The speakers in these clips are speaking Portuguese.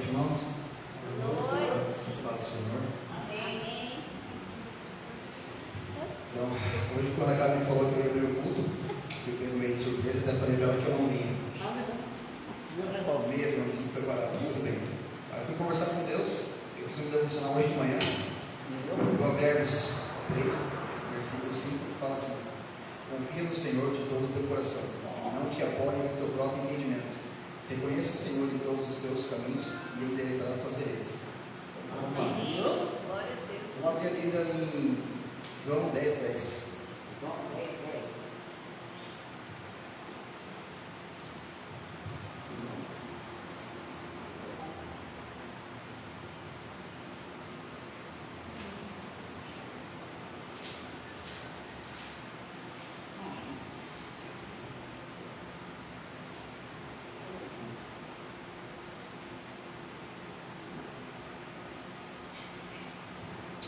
irmãos? Boa noite. Paz do Senhor. Amém. Então, hoje quando a Gabi falou que eu ia abrir o culto, fiquei meio de surpresa, até falei para ela que eu não vinha. Medo, não me sinto preparado, mas tudo bem. Aí eu fui conversar com Deus, eu fiz um devocional hoje de manhã, Provérbios 3, versículo 5, que fala assim: confia no Senhor de todo o teu coração, e não te apoies no teu próprio entendimento. Reconheça o Senhor em todos os seus caminhos e ele endireitará as suas veredas. Amém. Glória a Deus. Vamos abrir a Bíblia em João 10:10.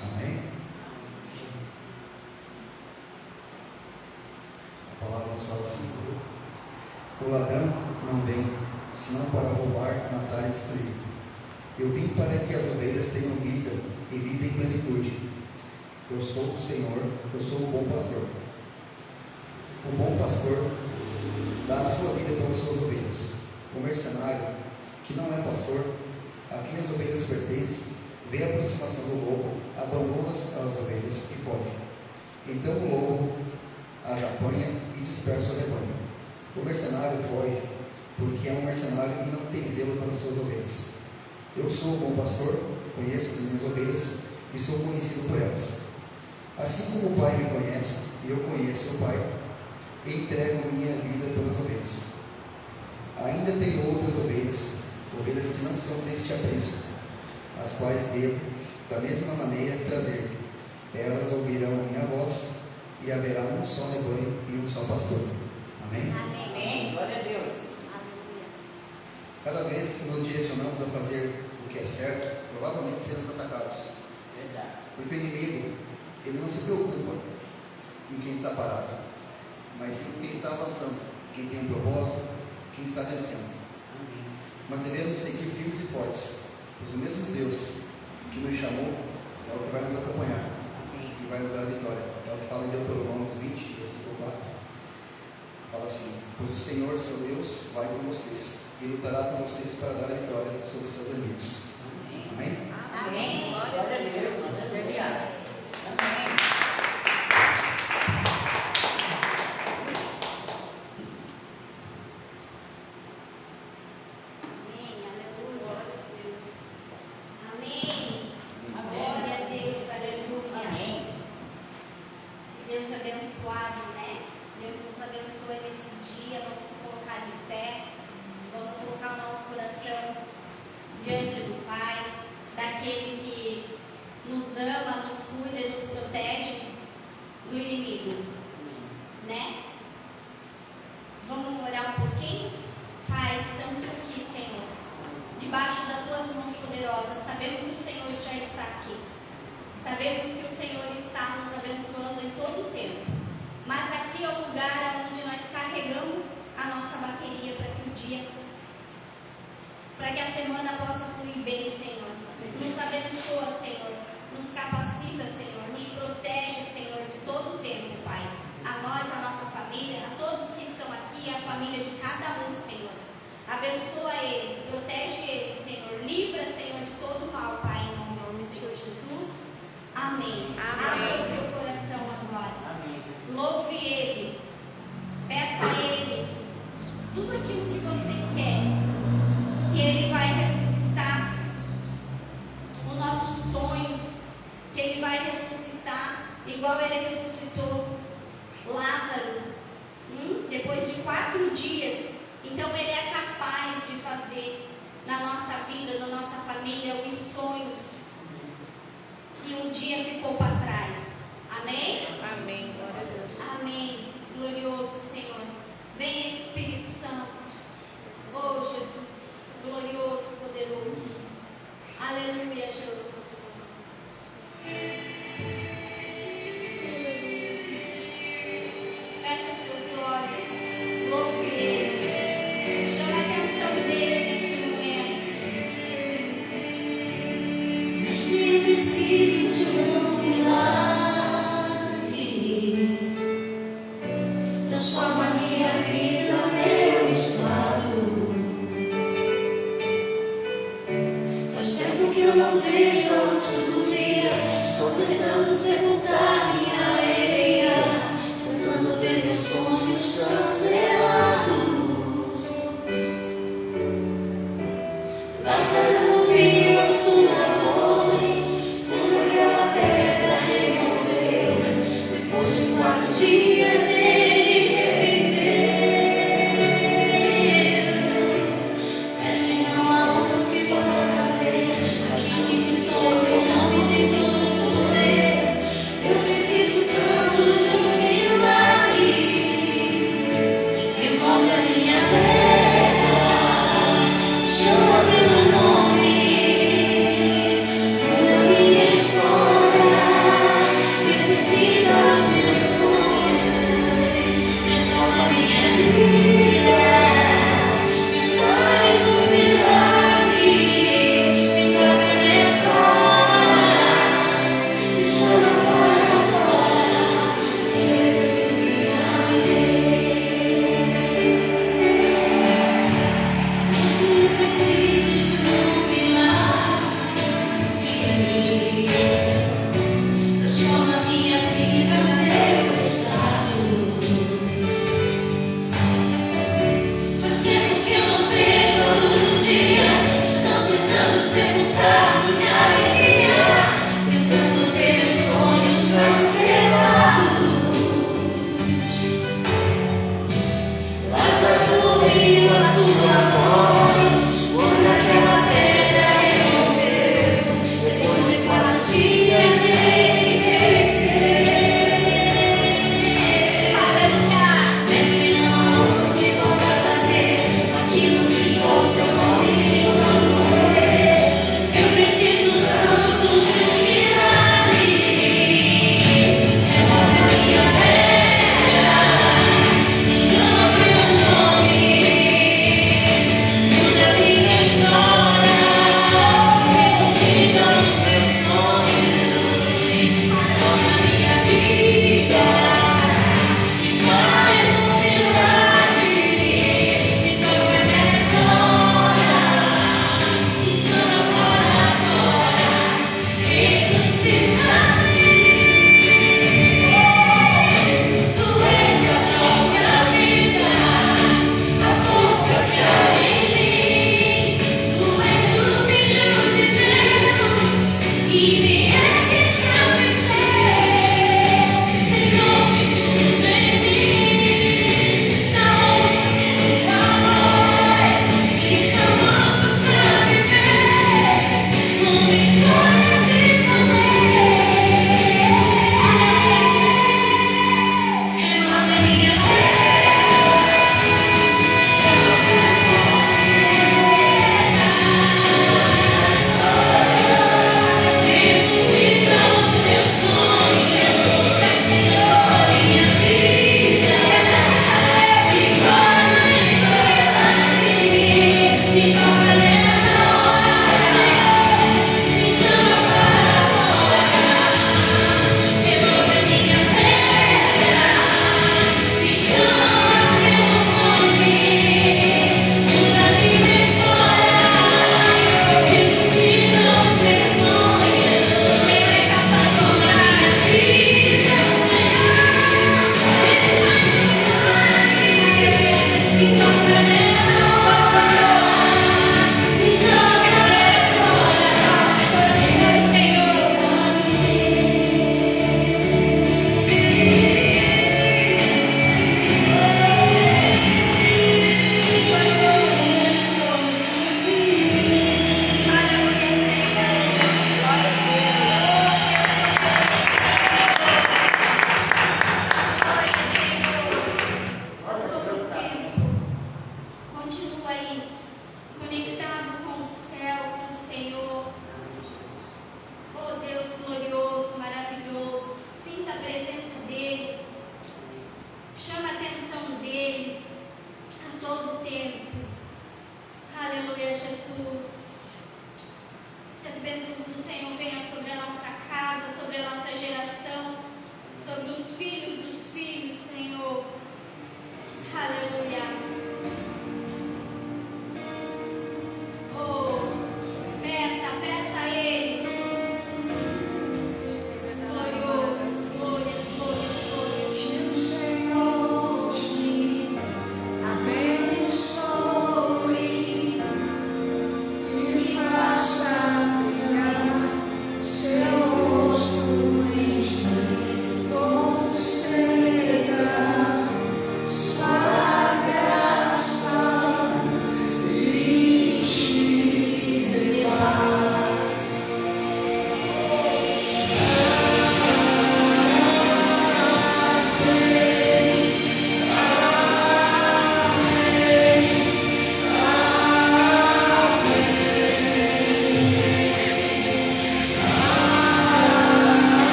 Amém? A palavra nos fala assim: o ladrão não vem senão para roubar, matar e destruir. Eu vim para que as ovelhas tenham vida e vida em plenitude. Eu sou o Senhor, eu sou o bom pastor. O bom pastor dá a sua vida pelas suas ovelhas. O mercenário, que não é pastor, a quem as ovelhas pertencem, vê a aproximação do lobo, abandona as ovelhas e foge. Então o lobo as apanha e dispersa o rebanho. O mercenário foge, porque é um mercenário e não tem zelo pelas suas ovelhas. Eu sou o bom pastor, conheço as minhas ovelhas e sou conhecido por elas. Assim como o Pai me conhece, e eu conheço o Pai, e entrego minha vida pelas ovelhas. Ainda tenho outras ovelhas, ovelhas que não são deste apreço, as quais devo, da mesma maneira, trazer. Elas ouvirão a minha voz, e haverá um só rebanho e um só pastor. Amém? Amém. Glória a Deus. Aleluia. Cada vez que nos direcionamos a fazer o que é certo, provavelmente seremos atacados. Verdade. Porque o inimigo, ele não se preocupa em quem está parado, mas sim em quem está avançando, quem tem um propósito, quem está vencendo. Amém. Mas devemos seguir firmes e fortes, pois o mesmo Deus que nos chamou é o que vai nos acompanhar Amém. e vai nos dar a vitória. É o que fala em Deuteronômio 20, versículo 4. Fala assim: pois o Senhor, seu Deus, vai com vocês e lutará com vocês para dar a vitória sobre os seus inimigos. Amém. Amém? Amém. Glória a Deus. Glória a Deus. Amém. Amém. Aleluia. Glória a Deus. Amém. Amém. Glória a Deus. Aleluia. Amém. Deus abençoado, né? Deus nos abençoe nesse dia. Vamos se colocar de pé. Vamos colocar o nosso coração diante do Pai, daquele que nos ama, nos cuida e nos protege do inimigo, né? Vamos orar um pouquinho? Pai, estamos aqui, Senhor, debaixo das tuas mãos poderosas. Sabemos que o Senhor já está aqui. Sabemos que o Senhor está nos abençoando em todo o tempo. Mas aqui é o lugar onde nós carregamos a nossa bateria para que a semana possa fluir bem, Senhor. Nos abençoa, Senhor. Nos capacita, Senhor. Nos protege, Senhor, de todo o tempo, Pai. A nós, a nossa família, a todos que estão aqui, a família de cada um, Senhor. Abençoa eles, protege eles, Senhor. Livra, Senhor, de todo mal, Pai, em nome do Senhor Jesus. Amém. Abra o teu coração agora. Amém. Louve Ele. Peça a Ele tudo aquilo que você quer. Que Ele vai ressuscitar os nossos sonhos. Que Ele vai ressuscitar igual Ele ressuscitou Lázaro. Depois de 4 dias. Então Ele é capaz de fazer na nossa vida, na nossa família, os sonhos que um dia ficou para trás. Amém? Amém. Glória a Deus. Amém. Glorioso Senhor. Vem Espírito Santo. Oh Jesus. Glorioso, poderoso. Aleluia, Jesus. Feche seus olhos. Louve Ele. Chama a atenção dEle nesse momento. preciso de um milagre. Transforma a minha vida, meu estado. Faz tempo que eu não vejo a luz do dia. Estou tentando sepultar minha areia, tentando ver meus sonhos cancelados. Lázaro ouviu a sua voz quando aquela pedra removeu. Depois de 4 dias ele reviveu. Mestre, não há outro que possa fazer aquilo que só o teu nome tem todo o poder. Eu preciso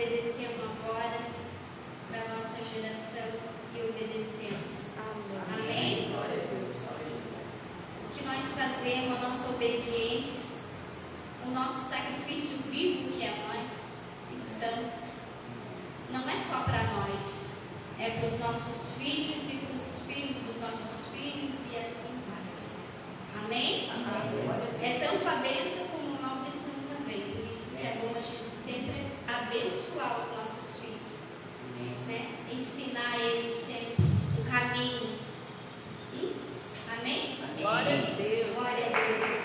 obedecendo agora para a nossa geração e obedecendo. Amém? Glória a Deus. O que nós fazemos, a nossa obediência, o nosso sacrifício vivo que é nós e santo, não é só para nós, é para os nossos filhos e para os filhos dos nossos filhos e assim vai. Amém? É tanto a bênção como a maldição também, por isso que é bom a gente sempre abençoar os nossos filhos, né? Ensinar eles sempre o caminho. Amém? Glória a Deus. Glória a Deus.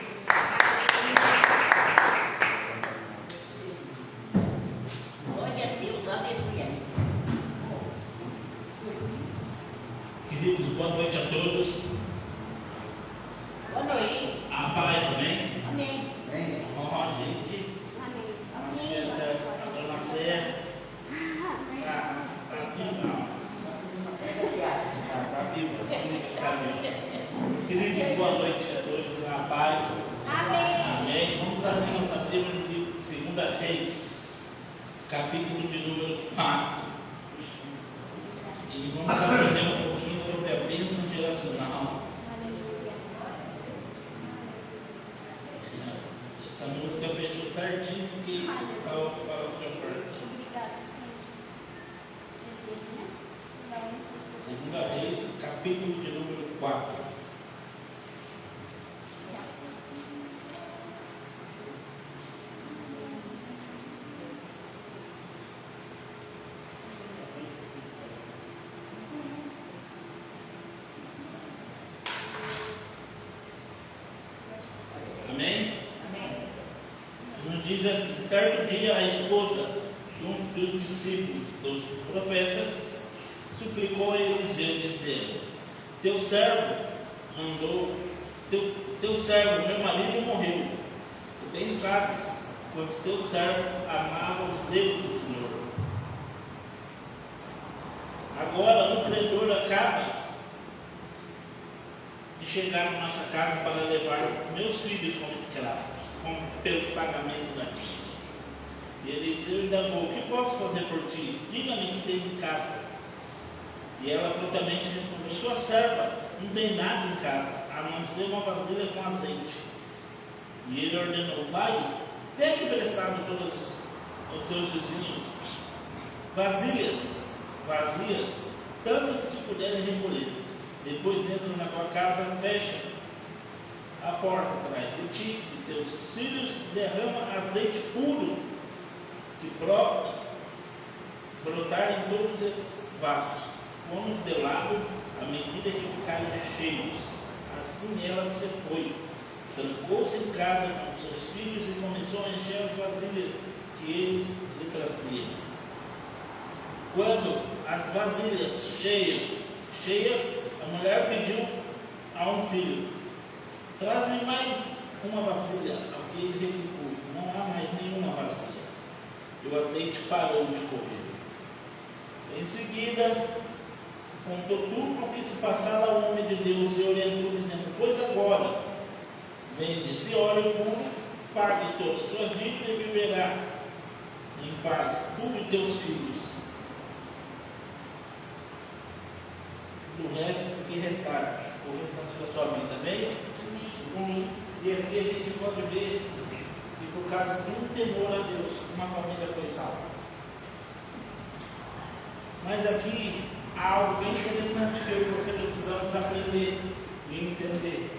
Glória a Deus. Aleluia. Queridos, boa noite a todos. Boa noite. A paz, amém? Amém. Amém? Ó, gente, Amém. Amém. a dona Cé, tá viva. Tá viva. Queridos, boa noite a todos, a paz. Amém. Amém. Vamos abrir nossa Bíblia no livro de 2 Reis, capítulo de número 4. E vamos aprender um pouquinho sobre a bênção geracional. Essa música fechou certinho que para o seu oferta. Obrigada, Senhor. 2 Reis, capítulo de número 4. Amém? Amém. Nos diz assim: certo dia a esposa de um dos discípulos dos profetas suplicou a Eliseu, dizendo: teu servo, meu marido morreu. Tu bem sabes quanto teu servo amava o zelo do Senhor. Agora o credor acaba de chegar à nossa casa para levar meus filhos como escravos, pelos pagamentos da dívida. E Eliseu indagou: o que posso fazer por ti? Diga-me que tem em casa. E ela prontamente respondeu: sua serva não tem nada em casa, a não ser uma vasilha com azeite. E ele ordenou: vai, pegue emprestado todos os teus vizinhos vasilhas vazias, tantas que puderem recolher. Depois entram na tua casa, fecha a porta atrás de ti e teus filhos, derrama azeite puro que brotar em todos esses vasos, põe-os de lado à medida que ficarem cheios. Assim ela se foi, trancou-se em casa com seus filhos e começou a encher as vasilhas que eles lhe traziam. Quando as vasilhas cheias, a mulher pediu a um filho: traz-me mais uma vasilha. Ao que ele replicou: não há mais nenhuma vasilha. E o azeite parou de correr. Em seguida, contou tudo o que se passara ao homem de Deus e orientou, dizendo: pois agora, vende-se óleo puro, pague todas as suas dívidas e viverá em paz, tu e teus filhos. Do resto que restar, o restante da sua vida, amém? Amém. E aqui a gente pode ver que por causa de um temor a Deus, uma família foi salva. Mas aqui há algo bem interessante que eu e você precisamos aprender e entender.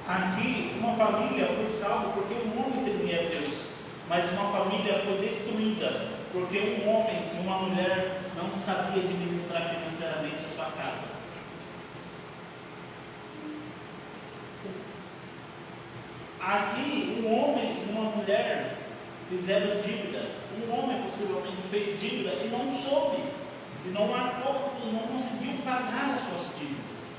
Aqui uma família foi salva porque um homem temia a Deus, mas uma família foi destruída porque um homem e uma mulher não sabia administrar financeiramente a sua casa. Aqui um homem e uma mulher fizeram dívidas. Um homem possivelmente fez dívida e não soube, e não arcou, e não conseguiu pagar as suas dívidas.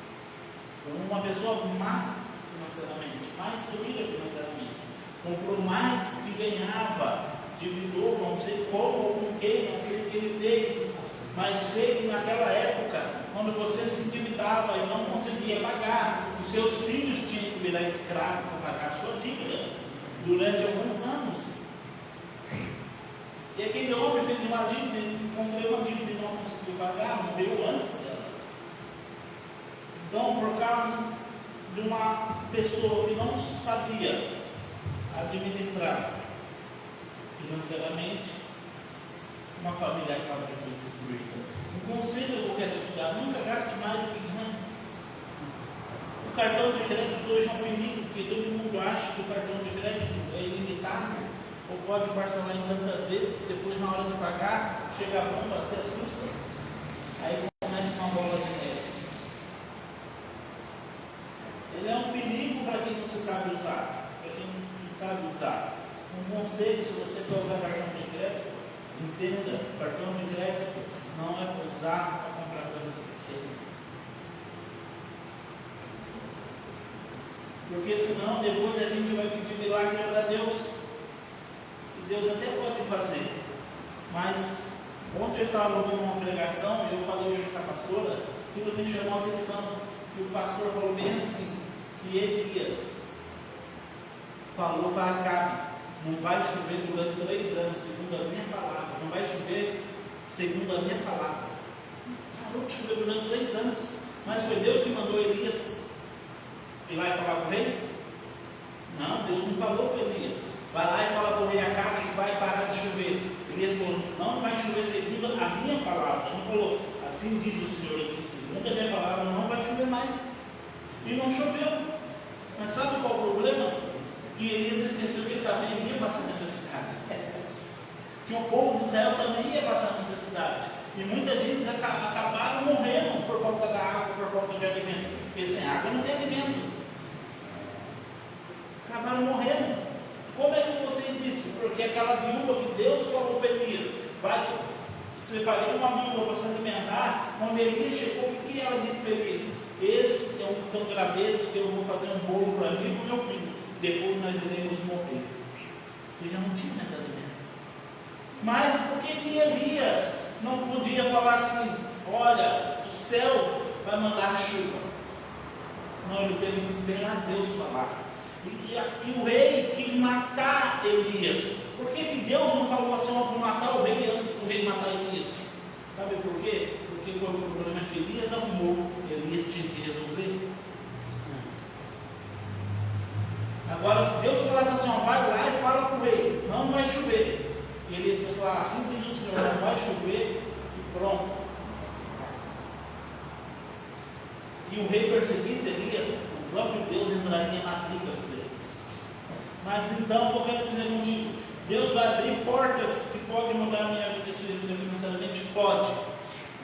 Foi uma pessoa má financeiramente, mais destruída financeiramente. Comprou mais do que ganhava, endividou, não sei como ou com quem, não sei o que ele fez, mas sei que naquela época, quando você se endividava e não conseguia pagar, os seus filhos tinham que virar escravo para pagar a sua dívida durante alguns anos. E aquele homem fez uma dívida, encontrou uma dívida e não conseguiu pagar, morreu antes dela. Então, por causa de uma pessoa que não sabia administrar financeiramente, uma família acaba de ser destruída. Um conselho que eu quero te dar: nunca gaste mais do que ganha. O cartão de crédito hoje é um perigo, porque todo mundo acha que o cartão de crédito é ilimitado, ou pode parcelar em tantas vezes, depois na hora de pagar, chega a bomba, se assusta, aí começa uma bola de neve. Ele é um perigo para quem não se sabe usar, para quem não sabe usar. Um conselho: se você for usar cartão de crédito, entenda, cartão de crédito não é para usar para comprar coisas pequenas. Porque senão depois a gente vai pedir milagre para Deus. E Deus até pode fazer. Mas ontem eu estava ouvindo uma pregação e eu falei hoje com a pastora, aquilo me chamou a atenção, que o pastor falou bem assim, que Elias falou para Acabe: não vai chover durante 3 anos, segundo a minha palavra. Não vai chover segundo a minha palavra. Parou de chover durante 3 anos. Mas foi Deus que mandou Elias ir lá e falar com o rei? Não, Deus não falou com Elias: vai lá e fala para o rei Acabe que vai parar de chover. Elias falou: não vai chover segundo a minha palavra. Não falou: assim diz o Senhor. Ele disse: segundo a minha palavra não vai chover mais. E não choveu. Mas sabe qual o problema? Que Elias esqueceu que ele também ia passar necessidade. Que o povo de Israel também ia passar necessidade. E muita gente acabaram morrendo por conta da água, por conta de alimento. Porque sem água não tem alimento. Acabaram morrendo. Como é que você disse? Porque aquela viúva que Deus falou para Elias: vai, separei uma viúva para se alimentar. Quando Elias chegou, o que ela disse para Elias? Esses são graveiros que eu vou fazer um bolo para mim e para o meu filho. Depois nós iremos morrer. Ele já não tinha mais alimento. Mas por que Elias não podia falar assim: olha, o céu vai mandar chuva? Não, ele teve que esperar Deus falar. E o rei quis matar Elias. Por que Deus não falou assim: vou matar o rei antes do rei matar Elias? Sabe por quê? Porque o problema é que Elias arrumou, Elias tinha que resolver. Agora, se Deus falasse assim: ó, vai lá e fala para o rei, não vai chover. E Elias pensou: assim diz o Senhor, não vai chover, e pronto. E o rei perseguisse Elias, o próprio Deus entraria na briga com Elias. Mas então, o que eu quero dizer contigo? Deus vai abrir portas que podem mudar a minha vida financeiramente? Pode.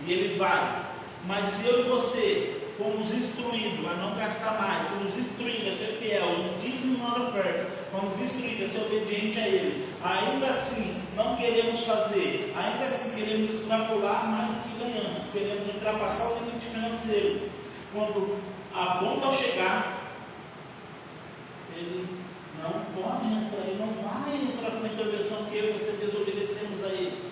E Ele vai. Mas se eu e você fomos instruídos a não gastar mais, fomos instruídos a ser fiel, no dízimo e na oferta, fomos instruídos a ser obediente a Ele, ainda assim não queremos fazer, ainda assim queremos extrapolar mais do que ganhamos, queremos ultrapassar o limite financeiro. Quando a bomba chegar, Ele não pode entrar, Ele não vai entrar com a intervenção que eu e você desobedecemos a Ele.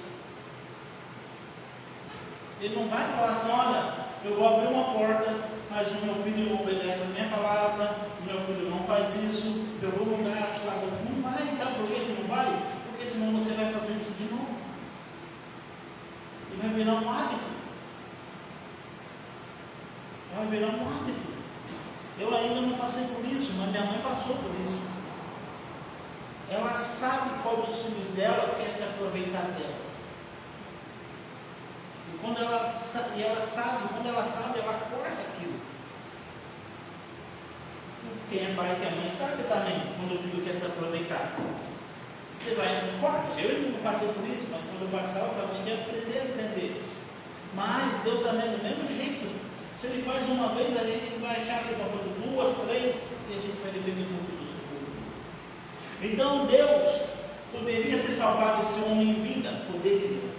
Ele não vai falar assim: olha, eu vou abrir uma porta, mas o meu filho não obedece a minha palavra, o meu filho não faz isso, eu vou mudar as palavras. Não vai, sabe por que não vai? Porque senão você vai fazer isso de novo. E vai virar um hábito. Vai virar um hábito. Eu ainda não passei por isso, mas minha mãe passou por isso. Ela sabe qual dos filhos dela quer se aproveitar dela. E quando ela sabe, ela corta aquilo. Quem é pai, quem é mãe, sabe também quando o filho quer se aproveitar. Você vai e corta. Eu não passei por isso, mas quando eu passar, eu também quero aprender a entender. Mas Deus também é do mesmo jeito. Se Ele faz uma vez, a gente vai achar que vai fazer 2, 3, e a gente vai depender muito do Senhor. Então Deus poderia ter salvado esse homem em vida, poderia.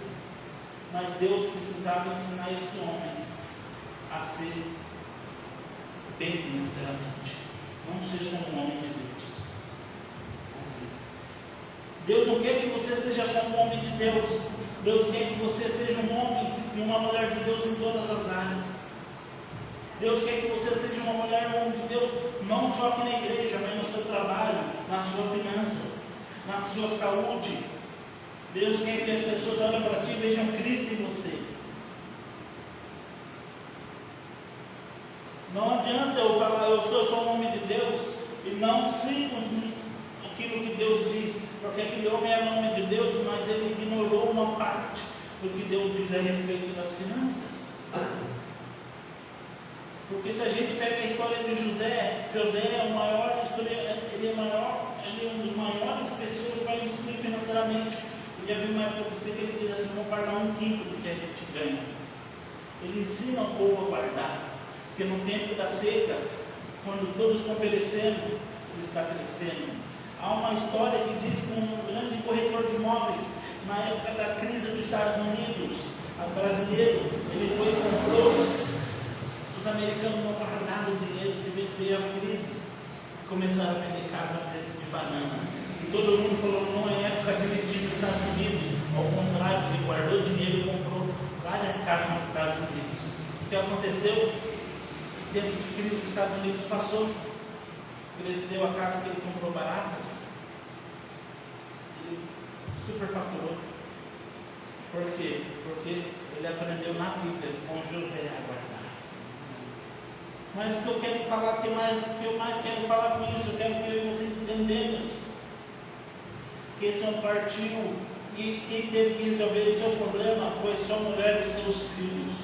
Mas Deus precisava ensinar esse homem a ser bem financeiramente. Não seja um homem de Deus. Deus não quer que você seja só um homem de Deus. Deus quer que você seja um homem e uma mulher de Deus em todas as áreas. Deus quer que você seja uma mulher e um homem de Deus, não só aqui na igreja, mas no seu trabalho, na sua finança, na sua saúde, Deus quer que as pessoas olhem para ti e vejam Cristo em você. Não adianta eu falar, eu sou só o nome de Deus e não sigo aquilo que Deus diz, porque aquele homem era o nome de Deus, mas ele ignorou uma parte do que Deus diz a respeito das finanças. Porque se a gente pega a história de José é o maior, ele é um dos maiores pessoas para instruir financeiramente. E havia uma época que ele diz assim: vamos guardar 1/5 do que a gente ganha. Ele ensina o povo a guardar, porque no tempo da seca, quando todos estão perecendo, ele está crescendo. Há uma história que diz que um grande corretor de imóveis, na época da crise dos Estados Unidos, brasileiro, ele foi e comprou. Os americanos não guardaram o dinheiro que veio a crise, começaram a vender casa a preço de banana. E todo mundo falou: não é época de investir nos Estados Unidos. Ao contrário, ele guardou dinheiro e comprou várias casas nos Estados Unidos. O que aconteceu? O tempo de crise dos Estados Unidos passou, cresceu a casa que ele comprou barata, ele superfaturou. Por quê? Porque ele aprendeu na Bíblia com José a guardar. Mas o que eu quero falar, o que eu mais quero falar com isso, eu quero que eu e vocês entendemos que esse é um partido, e quem teve que resolver o seu problema foi sua mulher e seus filhos.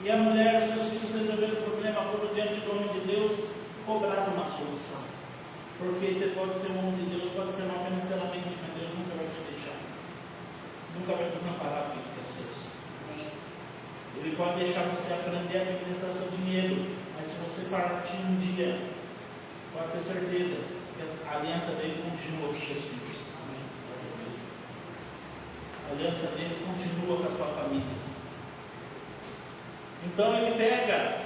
E a mulher e seus filhos resolveram o problema, foram diante do homem de Deus, cobraram uma solução. Porque você pode ser um homem de Deus, pode ser mal financeiramente, mas Deus nunca vai te deixar, nunca vai desamparar aquilo que é seu. Ele pode deixar você aprender a administrar seu dinheiro, mas se você partir um dia, pode ter certeza que a aliança dele continua com os seus filhos. A aliança deles continua com a sua família. Então ele pega,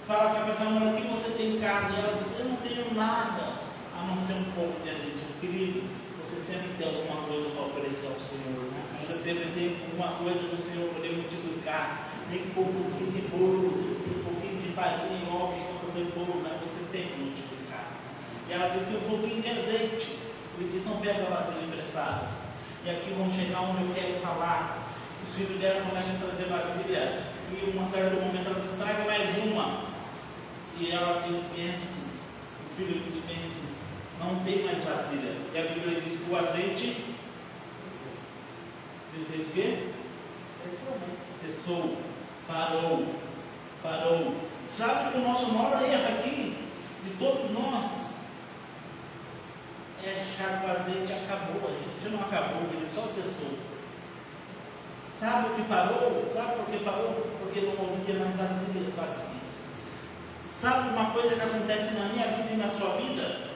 fala para a capitã: o que você tem em casa? E ela diz: eu não tenho nada, a não ser um pouco de azeite. Querido, você sempre tem alguma coisa para oferecer ao Senhor, né? Você sempre tem alguma coisa para o Senhor poder multiplicar. Nem um pouquinho de bolo, um pouquinho de farinha em ovos para fazer bolo, né? Você tem que multiplicar. E ela diz: tem um pouquinho de azeite. Ele diz: não pega a vasilha emprestada. E aqui vamos chegar onde eu quero falar. Os filhos dela começam a trazer vasilha, e em um certo momento ela diz: traga mais uma. E ela diz bem assim, o filho diz bem assim: não tem mais vasilha. E a Bíblia diz que o azeite ele fez o quê? Cessou, parou. Sabe que o nosso maior erro aqui, de todos nós, é achar que o azeite acabou. A gente não acabou, ele só cessou. Sabe o que parou? Sabe por que parou? Porque não havia mais vasilhas vazias. Sabe uma coisa que acontece na minha vida e na sua vida?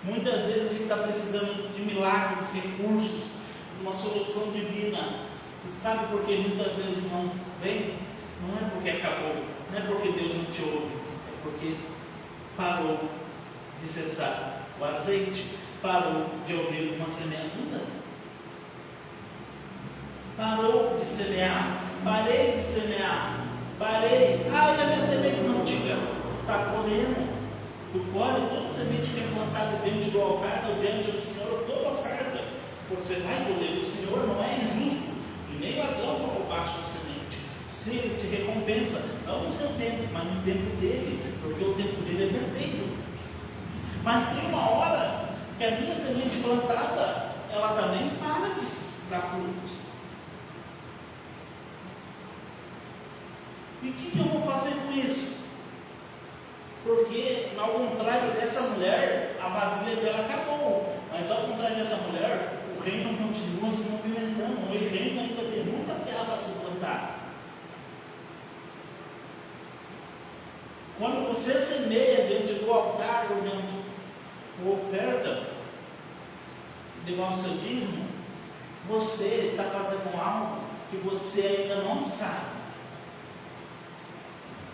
Muitas vezes a gente está precisando de milagres, recursos, uma solução divina. E sabe por que muitas vezes não vem? Não é porque acabou, não é porque Deus não te ouve, é porque parou de cessar o azeite, parou de ouvir uma semeadura, parou de semear. Parei de semear, parei. E a minha semente antiga está colhendo. Tu colhe toda semente que é plantada diante do altar, ou diante do Senhor, toda oferta, você vai colher. O Senhor não é injusto, e nem ladrão para roubar a sua semente. Se Ele te recompensa, não no seu tempo, mas no tempo dele, porque o tempo dele é perfeito. Mas tem uma hora que a minha semente plantada, ela também para de dar frutos. E o que eu vou fazer com isso? Porque, ao contrário dessa mulher, a vasilha dela acabou. Mas, ao contrário dessa mulher, o reino continua se movimentando. O reino ainda tem muita terra para se plantar. Quando você semeia diante do altar, ou diante da oferta, devolve o seu dízimo, você está fazendo algo que você ainda não sabe.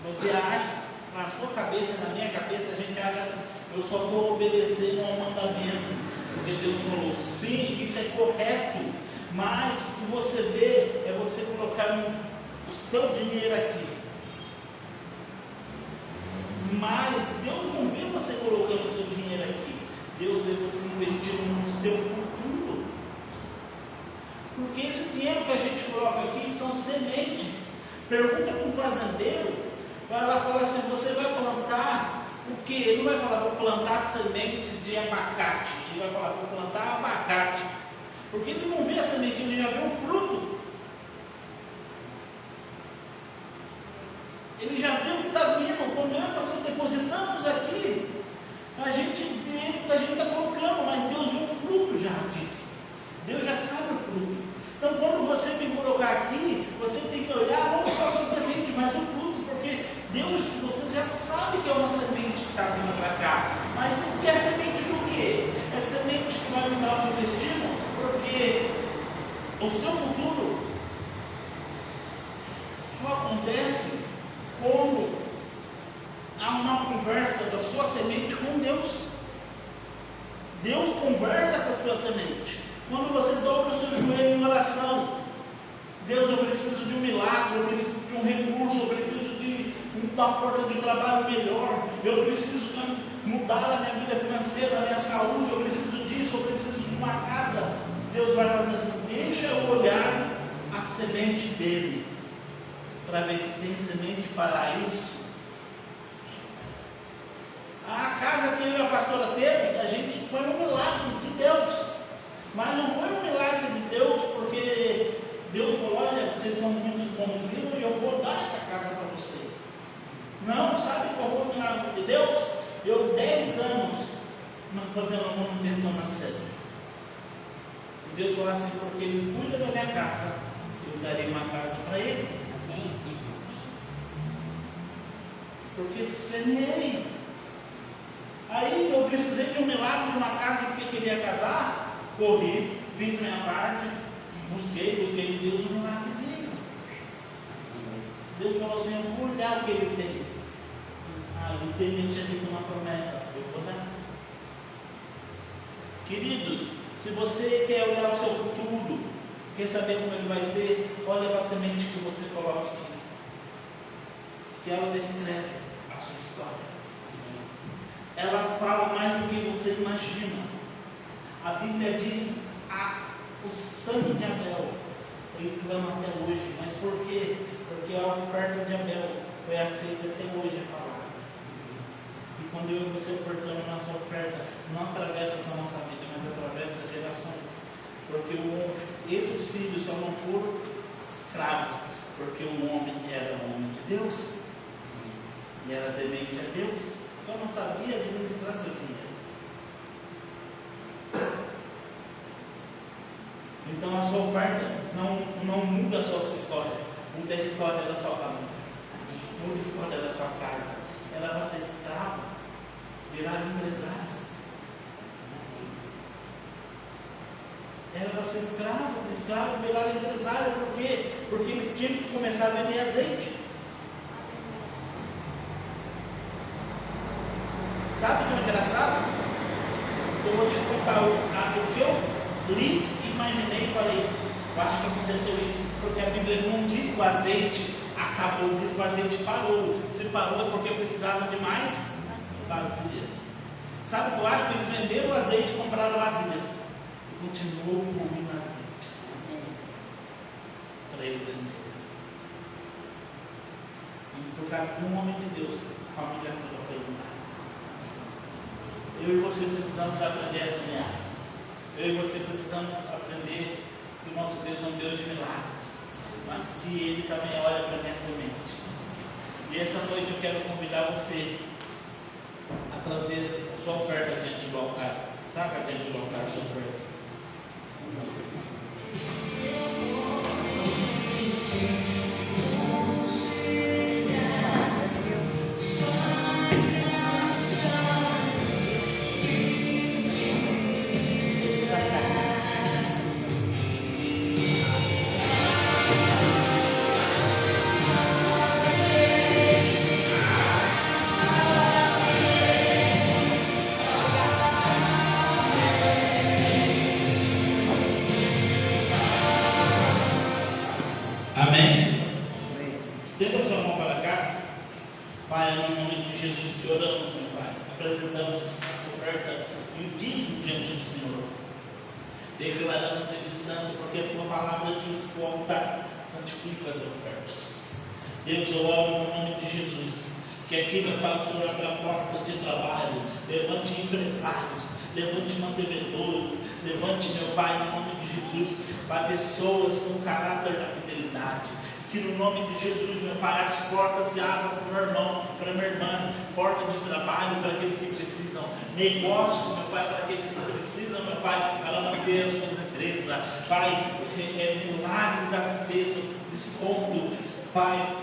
Você acha, na sua cabeça, na minha cabeça, a gente acha: eu só estou obedecendo ao mandamento, porque Deus falou. Sim, isso é correto, mas o que você vê é você colocar o seu dinheiro aqui. Mas Deus não viu você colocando o seu dinheiro aqui. Pergunta para um fazendeiro, vai lá falar assim, você vai plantar o quê? Ele não vai falar, vou plantar semente de abacate. Ele vai falar, vou plantar abacate. Porque ele não vê a semente, ele já vê o fruto. Ele já vê o que está vindo. Quando eu e você depositamos aqui, a gente vê o que a gente está colocando, mas Deus vê o fruto já disso. Deus já sabe o fruto. Então, quando você me colocar aqui, você tem que olhar não só a sua semente, mas o fruto, porque Deus, você já sabe que é uma semente que está vindo para cá. Mas é semente do quê? É semente que vai me dar um destino, porque o seu futuro só acontece quando há uma conversa da sua semente com Deus. Deus conversa com a sua semente. Quando você dobra o seu joelho em oração, Deus, eu preciso de um milagre, eu preciso de um recurso, eu preciso de uma porta de trabalho melhor, eu preciso mudar a minha vida financeira, a minha saúde, eu preciso disso, eu preciso de uma casa. Deus vai fazer assim, deixa eu olhar a semente dele, para ver se tem semente para isso. A casa que eu e a pastora temos, a gente foi um milagre de Deus. Mas não foi um milagre de Deus, porque Deus falou, olha, vocês são muito bonzinhos e eu vou dar essa casa para vocês. Não, sabe qual foi o milagre de Deus? Eu 10 anos fazendo a manutenção na sede. E Deus falou assim, porque Ele cuida da minha casa, eu darei uma casa para Ele. Porque semeei. Aí eu precisei de um milagre de uma casa porque queria casar. Corri, fiz minha parte, busquei de Deus, o milagre dele. Deus falou assim, eu vou olhar o que ele tem. Ele tem mente ali com uma promessa, eu vou dar. Queridos, se você quer olhar o seu futuro, quer saber como ele vai ser, olha para a semente que você coloca aqui. Que ela descreve a sua história. Ela fala mais do que você imagina. A Bíblia diz, o sangue de Abel, ele clama até hoje. Mas por quê? Porque a oferta de Abel foi aceita até hoje a palavra. E quando eu e você ofertamos a nossa oferta, não atravessa essa nossa vida, mas atravessa gerações. Porque esses filhos só não foram escravos, porque o homem era homem de Deus, e era temente a Deus, só não sabia administrar seu dinheiro. Então a sua oferta não muda só a sua história, muda a história da sua família, muda a história da sua casa. Ela vai ser escravo, virar empresários. Ela vai ser escravo, virar empresário. Por quê? Porque eles tinham que começar a vender azeite. Sabe o que é engraçado? Eu vou te contar o que eu li, imaginei e falei, eu acho que aconteceu isso, porque a Bíblia não diz que o azeite acabou, diz que o azeite parou. Se parou é porque precisava de mais vasilhas. Sabe o que eu acho? Que eles venderam o azeite e compraram vasilhas. E continuou fluindo azeite. Para eles venderem. E por causa de um homem de Deus, a família toda foi iluminada. Eu e você precisamos aprender a semear. Eu e você precisamos aprender que o nosso Deus é um Deus de milagres, mas que Ele também olha para a minha semente. E essa noite eu quero convidar você a trazer a sua oferta diante do altar. Traga diante do altar a sua oferta. Amém? Estenda sua mão para cá. Pai, no nome de Jesus que oramos, meu Pai. Apresentamos a oferta e o dízimo diante do Senhor. Declaramos Ele santo, porque a tua palavra diz que o altar santifica as ofertas. Deus, eu oro no nome de Jesus, que aqui, meu Pai, o Senhor abra a porta de trabalho, levante empresários, levante mantenedores, levante, meu Pai, no nome de Jesus, para pessoas com caráter da fidelidade. Que no nome de Jesus, meu Pai, as portas se abram para o meu irmão, para a minha irmã, porta de trabalho para aqueles que precisam, negócios, meu Pai, para aqueles que precisam, meu Pai, para manter as suas empresas. Pai, milagres aconteçam, desconto, Pai,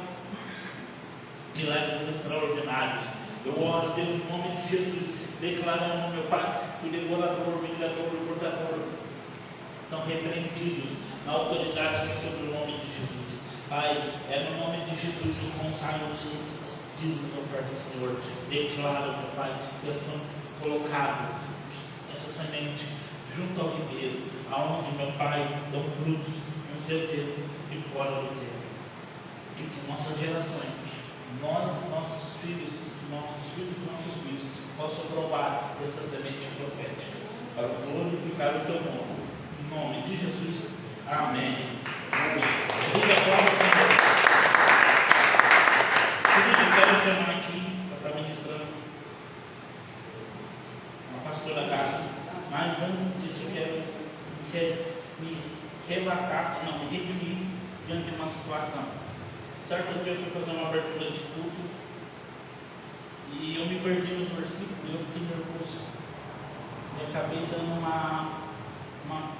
milagres extraordinários. Eu oro, Deus, em nome de Jesus, declarando, meu Pai, que o devorador, o migrador, o portador são repreendidos na autoridade que é sobre o nome de Jesus. Pai, é no nome de Jesus que consagro esses dízimos ao perto do Senhor. Declaro, meu Pai, que eles são colocados, essa semente, junto ao ribeiro, aonde, meu Pai, dão frutos no seu tempo e fora do tempo. E que nossas gerações, nossos filhos e nossos filhos possam provar essa semente profética, para glorificar o teu nome. Em nome de Jesus, amém. Querida, eu quero chamar aqui para estar ministrando uma pastora Gabi, mas antes disso eu quero me redimir diante de uma situação. Certo dia eu fui fazer uma abertura de culto e eu me perdi nos versículos e eu fiquei nervoso. E acabei dando uma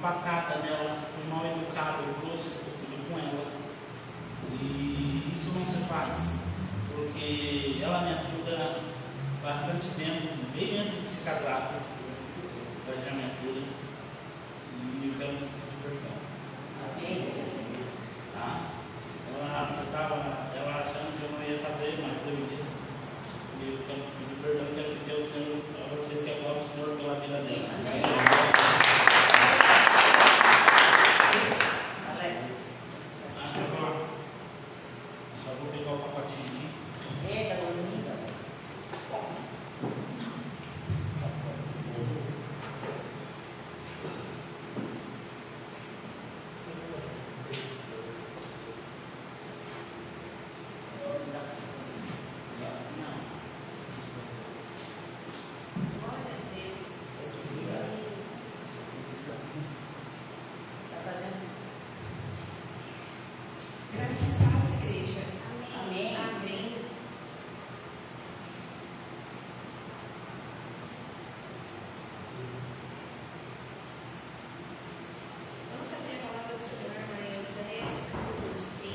patada nela, fui mal educado, eu trouxe estúpido com ela. E isso não se faz, porque ela me ajuda bastante tempo, bem antes de se casar. Ela já me ajuda e eu quero pedir perdão. Amém. Tá? Ela achando que eu não ia fazer, mas eu ia. E eu quero pedir perdão, quero pedir ao Senhor, a vocês que adoram o Senhor pela vida dela. Só vou pegar o pacotinho aqui. Eita, bonita. Glória a Deus. Tá fazendo? Graça e paz, igreja. Amém. Amém. Vamos abrir a palavra do Senhor em Oséias, capítulo 6.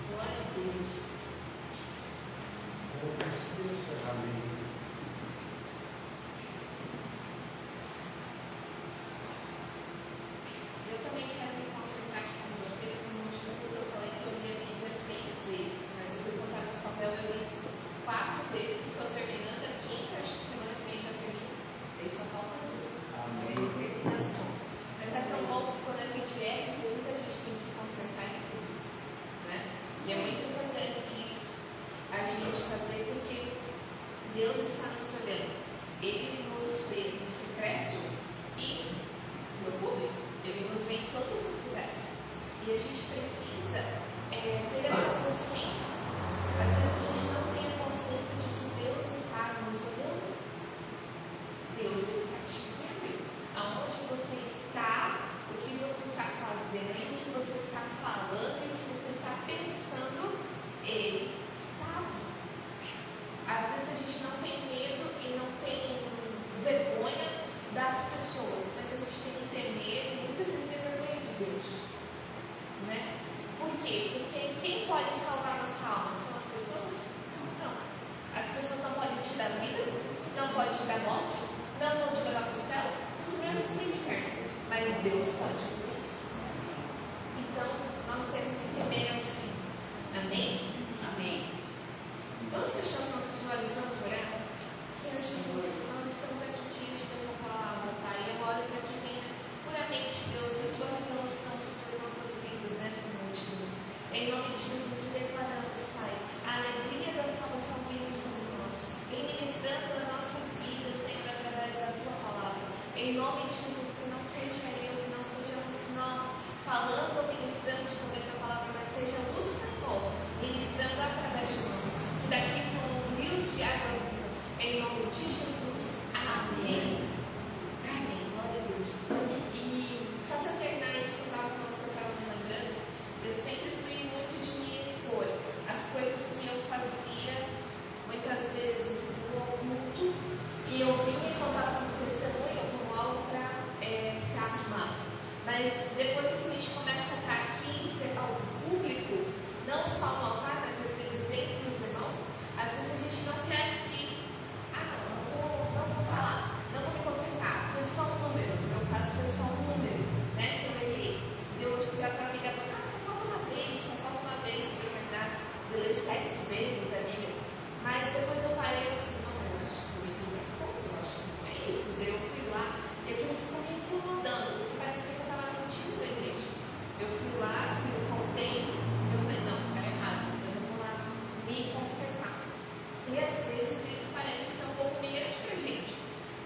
Glória a Deus. Amém. Eu também quero me concentrar aqui com vocês. No último culto eu falei que eu li a Bíblia 6 vezes, mas eu fui contar nos papéis, eu li 4 vezes. Estou terminando a quinta, acho que semana que vem já termino. Daí só falta 2. Amém. Eu perdi nas contas. Mas é tão bom que quando a gente é em público, a gente tem que se concentrar em público, né? E é muito importante isso, a gente fazer, porque Deus está nos olhando. Ele nos vê no secreto e no público. Ele nos vê em todos os lugares. E a gente precisa ter essa consciência. Às vezes a gente não tem a consciência de que Deus está nos olhando. Deus está te vendo. Aonde você está, o que você está fazendo, o que você está falando, o que você está pensando, Ele sabe. Às vezes a gente não tem medo e não tem vergonha das pessoas, mas a gente tem que ter medo, muitas vezes ter vergonha de Deus, né? Por quê? Porque quem pode salvar nossa alma são as pessoas? Não. As pessoas não podem te dar vida, não podem te dar morte, não vão te levar para o céu, muito menos para o inferno, mas Deus pode fazer isso. Então, nós temos que temer ao Senhor. Amém? Amém. Vamos fechar os nossos olhos, vamos orar? Senhor Jesus, nós estamos aqui diante da tua palavra, Pai. Eu oro para que venha puramente, Deus, a tua revelação sobre as nossas vidas, E às vezes isso parece ser um pouco humilhante para a gente,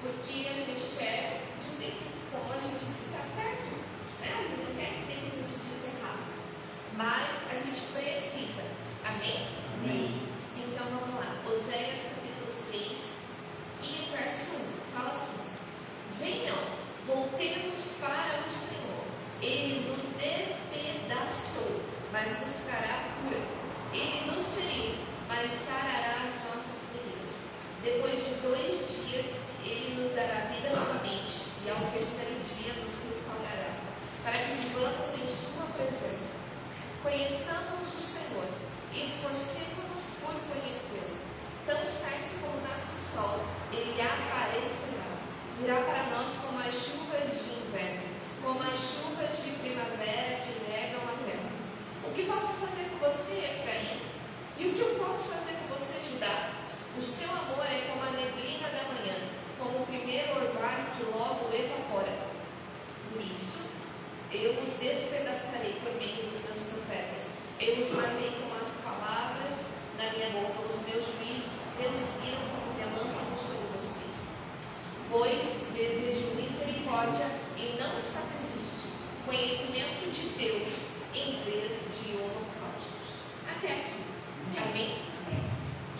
porque a gente quer dizer que como a gente diz está certo, né? A gente não quer dizer que a gente diz errado, mas a gente precisa, amém? Amém. Então vamos lá, Oséias capítulo 6 e verso 1, fala assim: venham, voltemos para o Senhor, Ele nos despedaçou, mas nos trará cura, Ele nos feriu, mas sarará as nossas feridas. Depois de 2 dias, Ele nos dará vida novamente, e ao 3º dia nos restaurará, para que vivamos em Sua presença. Conheçamos o Senhor, e esforcemo-nos por conhecê-lo. Tão certo como nasce o sol, Ele aparecerá. Virá para nós como as chuvas de inverno, como as chuvas de primavera que regam a terra. O que posso fazer por você, Efraim? E o que eu posso fazer por você, Judá? O seu amor é como a neblina da manhã, como o primeiro orvalho que logo evapora. Por isso, eu os despedaçarei por meio dos meus profetas. Eu os matei com as palavras da minha boca. Os meus juízos reduziram como relâmpagos sobre vocês. Pois desejo misericórdia e não sacrifícios, conhecimento de Deus em vez de holocaustos. Até aqui. Amém?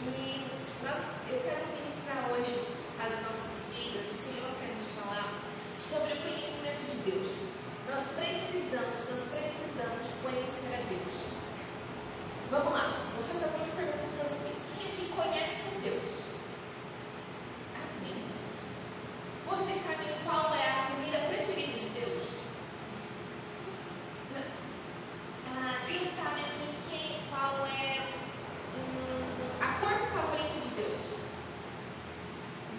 E eu quero ministrar hoje as nossas vidas. O Senhor quer nos falar sobre o conhecimento de Deus. Nós precisamos conhecer a Deus. Vamos lá, vou fazer algumas perguntas para vocês. Quem aqui conhece Deus? Amém. Vocês sabem qual é a comida preferida de Deus? Quem sabe aqui qual é a cor favorita de Deus?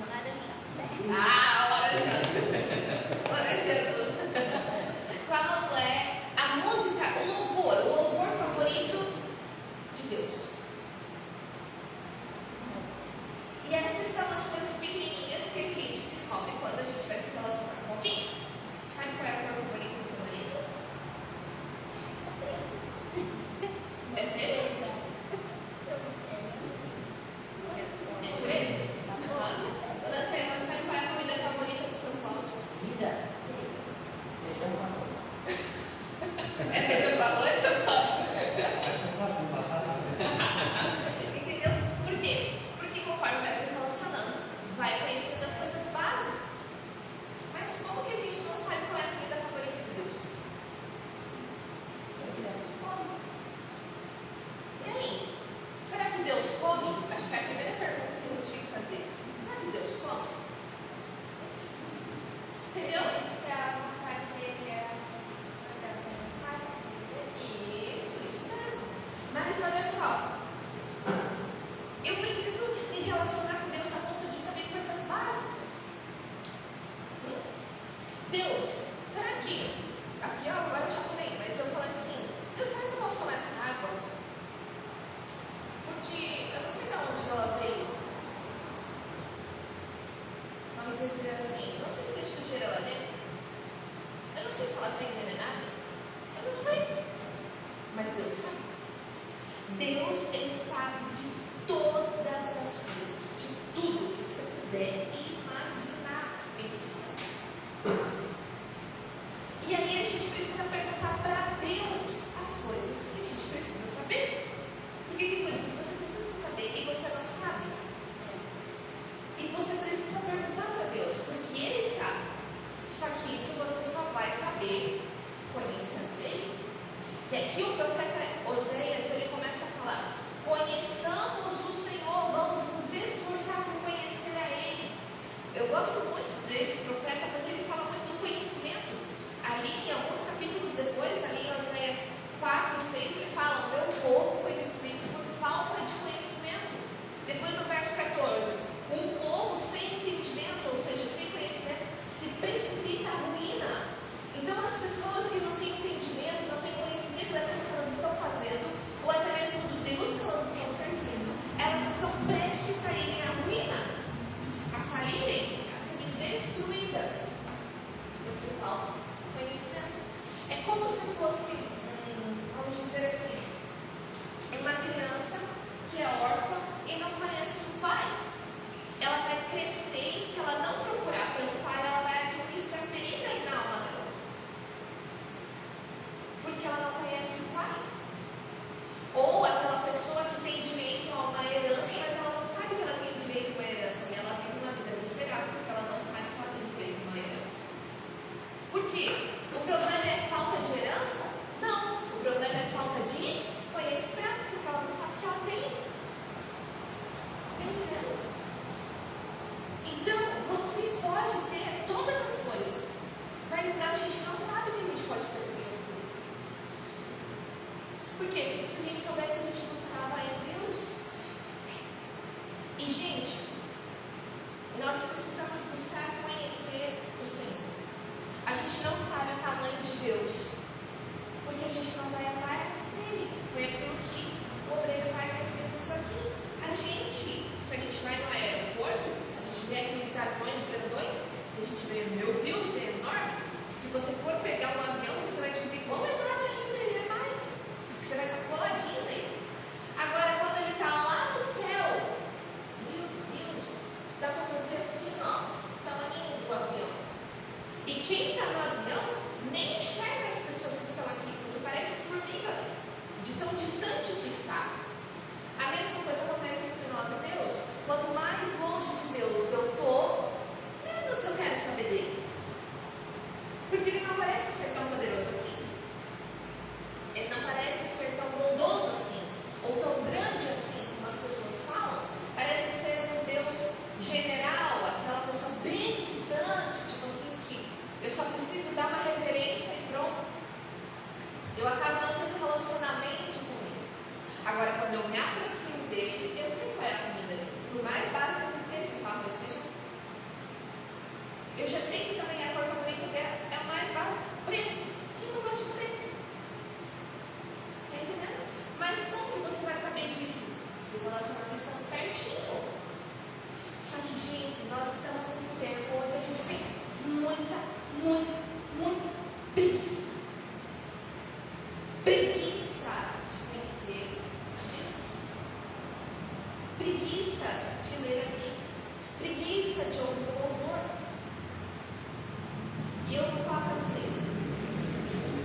Laranja. Laranja azul. Qual é a música, o louvor favorito de Deus? E essas são as coisas pequenininhas que a gente descobre quando a gente vai se relacionar com alguém. Sabe qual é a cor favorita do teu marido? É verde? É verde? Dona César, sabe qual é a comida favorita do São Paulo? Vida. Feijão com arroz. É feijão com arroz, São Paulo? Acho que eu faço com batata. Entendeu? Por quê? Porque conforme vai se relacionando, vai conhecendo as coisas básicas. Mas como que a gente não sabe qual é a comida favorita de Deus? E aí? Será que Deus come? Acho que é a primeira pergunta que eu tinha que fazer. Será que Deus come? Entendeu? Isso mesmo. Mas olha só, eu preciso me relacionar com Deus a ponto de saber coisas básicas. Deus, será que, aqui ó, agora eu já falei, mas eu falei assim, Deus, será que eu posso tomar essa água? Porque eu não sei de onde ela veio. Vamos dizer assim, não sei se tem sujeira lá dentro. Eu não sei se ela está envenenada. Eu não sei. Mas Deus sabe. Deus, Ele sabe de todas as coisas, de tudo que você puder imaginar, Ele sabe. E aí a gente precisa perguntar para Deus as coisas que a gente precisa saber. Porque tem coisas que você precisa saber e você não sabe. E você precisa perguntar para Deus, porque Ele sabe. Só que isso você só vai saber conhecendo Ele. E aqui o profeta Oséias, ele começa a falar: conheçamos o Senhor, vamos Por quê? Porque se a gente soubesse, a gente buscava em Deus. E, gente, nós precisamos buscar conhecer o Senhor. A gente não sabe o tamanho de Deus, porque a gente não vai andar nele. Foi aquilo que o obreiro vai ter visto aqui. Se a gente vai no aeroporto, a gente vê aqueles aviões grandões, e a gente vê, meu Deus, é enorme. Se você for pegar um avião, você vai descobrir quão enorme ainda ele é mais, porque você vai estar coladinho nele. Agora, quando ele está lá no céu, meu Deus, dá para fazer assim, ó, está lá indo o avião. E quem está no avião nem enxerga as pessoas que estão aqui, porque parecem formigas, de tão distante que está. A mesma coisa acontece entre nós e Deus. Quanto mais longe de Deus eu estou, menos eu quero saber dele. Porque ele não parece ser tão poderoso assim. Ele não parece ser tão bondoso assim, ou tão grande assim, como as pessoas falam. Parece ser um Deus general, aquela pessoa bem distante, tipo assim, que eu só preciso dar uma reverência e pronto. Eu acabo não tendo relacionamento com ele. Agora, quando eu me aproximo dele, eu sei qual é a comida dele. Por mais básica que seja, só arroz e feijão. Eu já sei que também a cor favorita dela é o mais básico, preto. Quem não gosta de preto? Tá entendendo? Mas como que você vai saber disso? Se o relacionamento está pertinho. Só que, gente, nós estamos num tempo onde a gente tem muita preguiça. Preguiça de conhecer a Deus. Preguiça de ler a Bíblia. Preguiça de ouvir o louvor. E eu vou falar para vocês.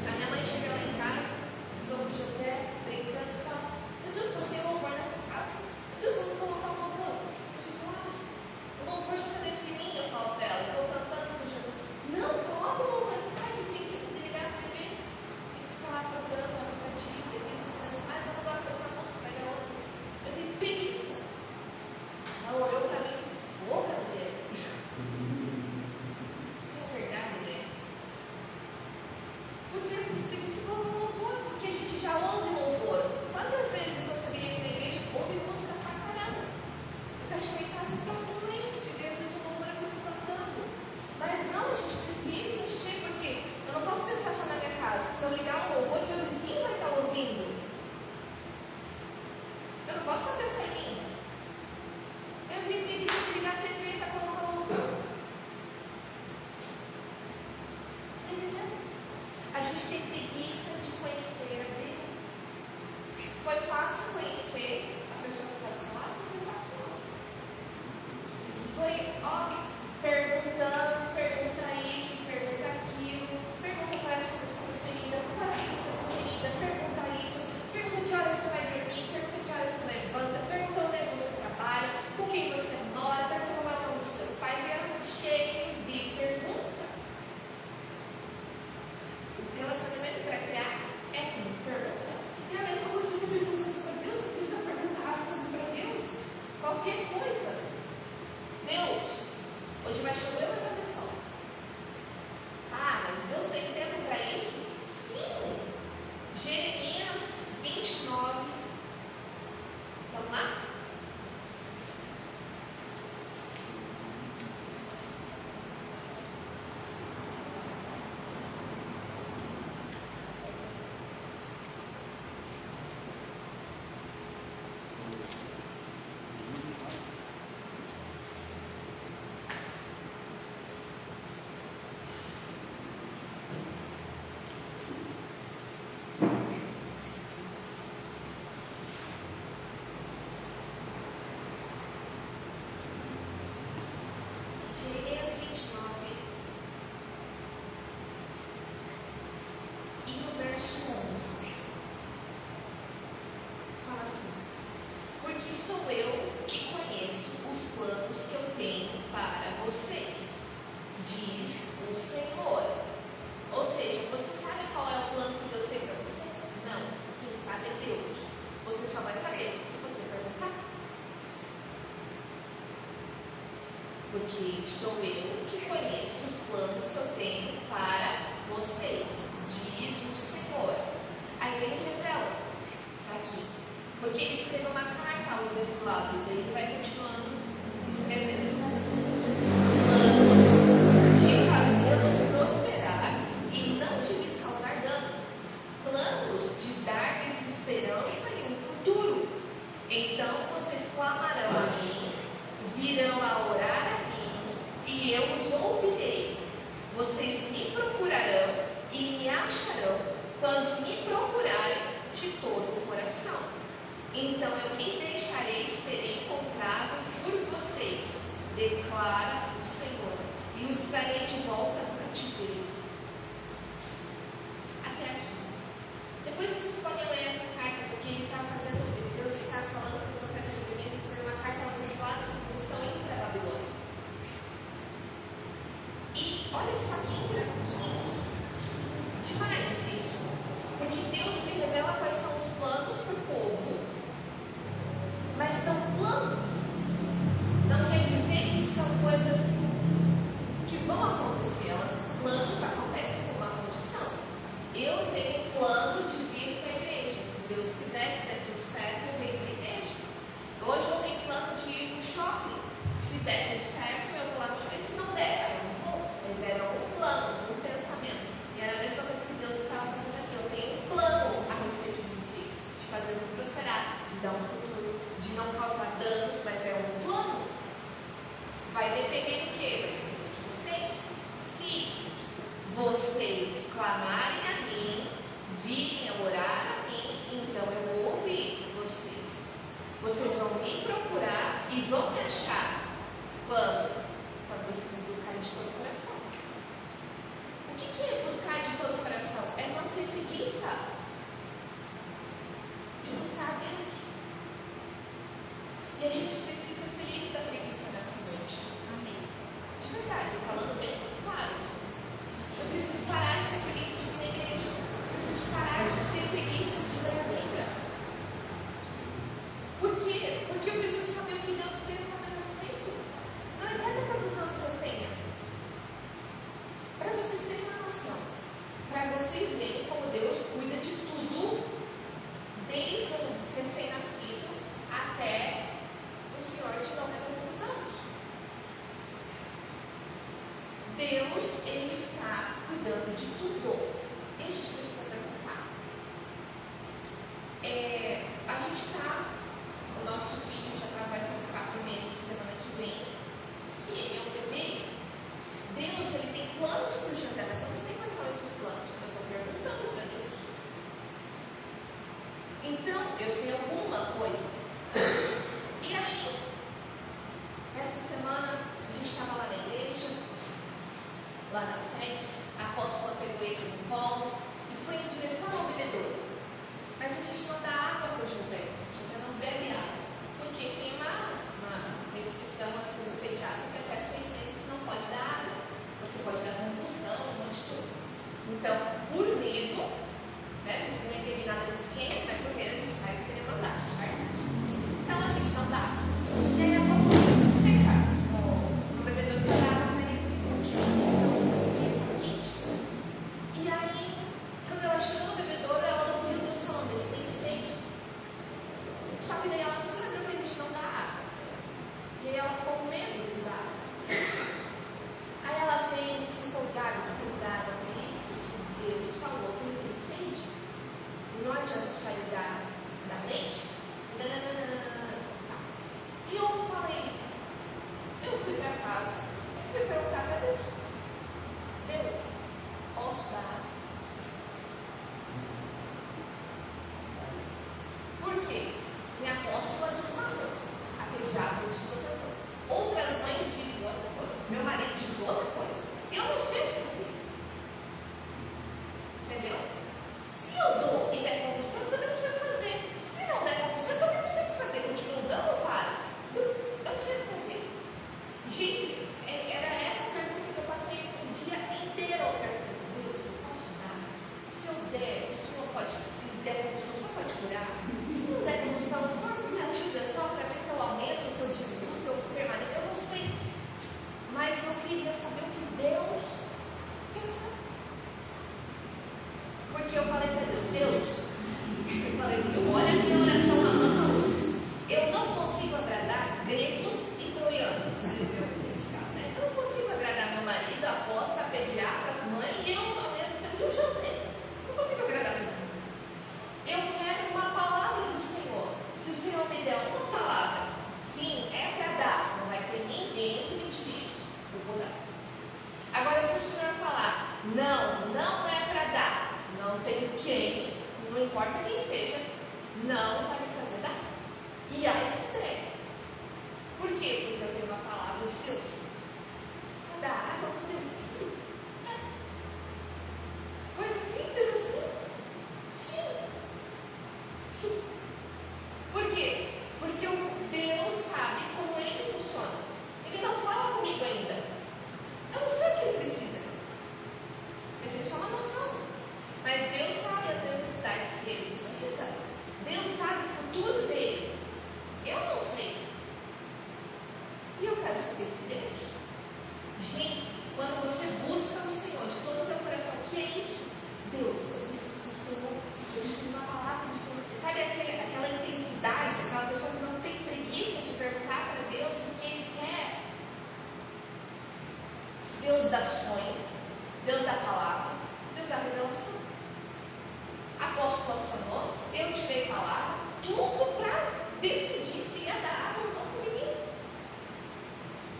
A minha mãe chega lá em casa, o Dom José, brincando e tal. Meu Deus, vai ter louvor nessa casa? Meu Deus, vamos colocar o louvor. Eu fico lá. O louvor já está dentro de mim, eu falo para ela. Eu vou cantando com o José. Não, coloca o louvor. Sai de preguiça de ligar a TV. Tem que ficar lá procurando o aplicativo. Eu tenho que ensinar de mais. Eu não gosto dessa música, pega outra. Eu tenho preguiça. Ela olhou para mim e disse: ô, Gabriel. Isso é verdade, né? Porque essas preguiças vão no louvor, porque a gente já ouve louvor. Quantas vezes você viria aqui na igreja e ouve música pra caramba? Eu quero chegar em casa e ficar no silêncio, e às vezes o louvor eu fico cantando. Mas não, a gente precisa encher, porque eu não posso pensar só na minha casa. Se eu ligar um louvor, meu vizinho vai estar ouvindo. Eu não posso só pensar em mim. Eu tenho preguiça de ligar a TV para colocar o louvor. Entendeu? A gente tem preguiça de conhecer a Deus. Foi fácil conhecer a pessoa que está do seu lado? Não foi fácil, não. Foi, pergunta isso, pergunta aquilo, pergunta qual é a sua questão preferida, qual é a sua comida preferida, pergunta isso, pergunta que horas você vai dormir, pergunta que horas você levanta, pergunta onde é que você trabalha, com quem você mora, pergunta qual é o nome dos seus pais, e ela cheia de pergunta. O relacionamento para criar é com pergunta. E a mesma coisa que você precisa fazer para Deus, você precisa perguntar as coisas para Deus. Qualquer coisa. Deus, hoje vai chover ou vai fazer sol? Ah, mas Deus tem tempo para isso? Sim. Jeremias 29. Vamos lá? Jeremias 29. E o verso 11. Fala assim: porque sou eu que conheço os planos que eu tenho para vocês, diz o Senhor. Ou seja, você sabe qual é o plano que Deus tem para você? Não, quem sabe é Deus. Você só vai saber se você perguntar. Porque sou eu que conheço os planos que eu tenho para vocês, diz o Senhor. Aí ele revela: aqui. Porque ele escreveu uma carta aos escravos, daí ele vai continuando escrevendo assim: planos de fazê-los prosperar e não de lhes causar dano, planos de dar-lhes esperança e um futuro. Então vocês clamarão a mim, virão a orar a mim, e eu os ouvirei. Vocês me procurarão e me acharão quando me procurarem de todo o coração. Então eu me deixarei ser encontrado por vocês, declara o Senhor, e os trarei de volta do cativeiro. Até aqui. Depois vocês podem ler essa carta, porque ele está fazendo, Deus está falando com o profeta Jeremias, escreveu uma carta aos escravos que estão indo para a Babilônia. E olha só que demais isso, porque Deus me revela quais são os planos para o povo, mas são planos, não quer dizer que são coisas que vão acontecer, planos acontecem por uma condição. Eu tenho plano de vir para a igreja, se Deus quiser, se der tudo certo, eu venho para a igreja. Hoje eu tenho plano de ir para o shopping, se der tudo certo, eu vou lá para o shopping, se não der, eu não vou. Mas era um plano, um pensamento. E era a mesma coisa que Deus estava fazendo aqui. Eu tenho um plano a respeito de vocês, de fazer-nos prosperar, de dar um futuro, de não causar danos, mas é um plano. Vai depender do quê? Vai depender de vocês. Se vocês clamarem a mim, virem a orar a mim, então eu vou ouvir vocês. Vocês vão me procurar e vão me achar. Quando vocês me buscarem de todo o coração. O que é buscar de todo o coração? É não ter preguiça de buscar a Deus. E a gente precisa ser livre da preguiça nessa noite. Amém. De verdade, falando bem claro assim. Eu preciso parar de ter preguiça de ir na igreja. Eu preciso parar de ter preguiça de ler a Bíblia. Por quê? Porque eu preciso saber o que Deus pensa a meu respeito. Não importa quantos anos eu tenha. Para vocês terem uma noção. Para vocês verem como Deus cuida de tudo. Desde o recém-nascido até um senhor de 90 anos. Deus, Ele está cuidando de tudo. E a gente precisa perguntar. A gente está, o nosso filho já vai fazer 4 meses semana que vem, e ele é um bebê. Deus, Ele tem planos para o José, mas eu não sei quais são esses planos. Eu estou perguntando para Deus. Então, eu sei alguma coisa. E aí, essa semana, a gente estava lá na igreja, lá na sede, a apóstola pegou ele no colo e foi em direção ao bebedouro. Mas a gente não dá água para o José. O José não bebe água, porque tem uma restrição assim no pediatra que até 6 meses não pode dar água, porque pode dar convulsão, um monte de coisa. Então, por medo, né, a gente não entende nada de ciência, mas por medo a gente faz o que demandar, certo? Então a gente não dá. E aí a apóstola foi seca no bebedouro para dar água para ele, porque continua quente. E aí, quando ela chegou no bebedouro, ela ouviu Deus falando, ele tem sede. Só que daí ela se lembrou que a gente não dá água. E aí ela ficou com medo de dar água. Aí ela veio e disse, empolgada para ele, porque Deus falou que ele tem sede. E não adianta só ele dar leite. Tá. E eu falei, eu fui para casa, eu fui perguntar para Deus. Deus, posso dar água? Por quê? Minha apóstola diz uma coisa, a pediatra diz outra coisa, outras mães dizem outra coisa, meu marido diz outra coisa. Eu não sei o que fazer. Entendeu? Se eu dou e der convulsão, eu também não sei o que fazer. Se não der convulsão, eu também não sei o que fazer. Continuo dando ou paro? Eu não sei o que fazer. Gente, era essa a pergunta que eu passei o dia inteiro perguntando. Deus, eu posso dar? Se eu der, o Senhor pode, der convulsão, o Senhor pode curar? Se não der convulsão, o Senhor me ajuda só para ver se eu aumento, se eu diminuo, se eu permaneço. Eu não sei. Mas eu queria saber o que Deus pensa. Porque eu falei para Deus, eu falei, olha aqui saber de Deus. Gente, quando você busca o Senhor de todo o teu coração, o que é isso? Deus, eu preciso do Senhor, eu preciso de uma palavra do Senhor. Sabe aquela intensidade, aquela pessoa que não tem preguiça de perguntar para Deus o que Ele quer? Deus dá sonho, Deus dá palavra, Deus dá revelação. Apóstolo acionou, eu te dei palavra, tudo para decidir se ia dar água ou não para o menino.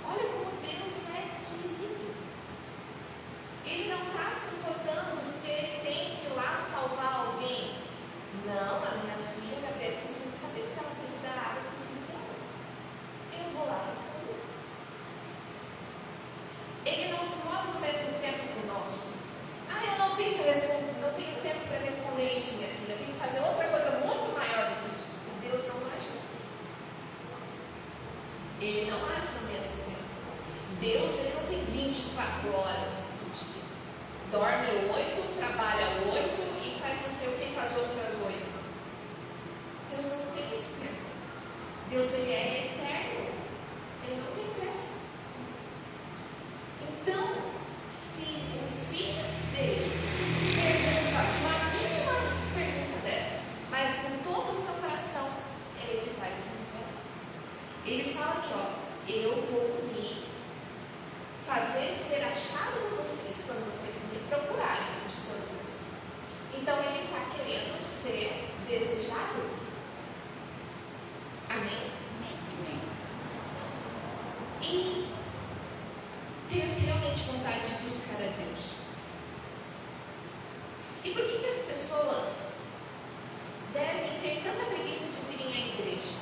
Olha como Deus é querido. Ele não está se importando se ele tem que ir lá salvar alguém. Não, a minha filha Gabriela precisa saber se ela tem que dar água para o filho dela. Eu vou lá responder. Ele não se move no mesmo tempo que o nosso. Eu não tenho tempo para responder isso, minha filha. Eu tenho que fazer outra coisa muito maior do que isso. Deus não age assim. Ele não age no mesmo tempo. Deus, ele não tem 24 horas do dia. Dorme 8, trabalha 8 e faz não sei o que com as outras 8. Deus não tem esse tempo. Deus, ele é eterno. Ele não tem pressa. Então, se o filho dele pergunta uma mínima pergunta dessa, mas com todo o seu coração, ele vai se entregar. Ele fala aqui, eu vou me fazer ser achado por vocês quando vocês me procurarem de todo o coração. Então ele está querendo ser desejado. Amém? Amém. E ter realmente vontade de buscar a Deus. E por que as pessoas devem ter tanta preguiça de virem à igreja?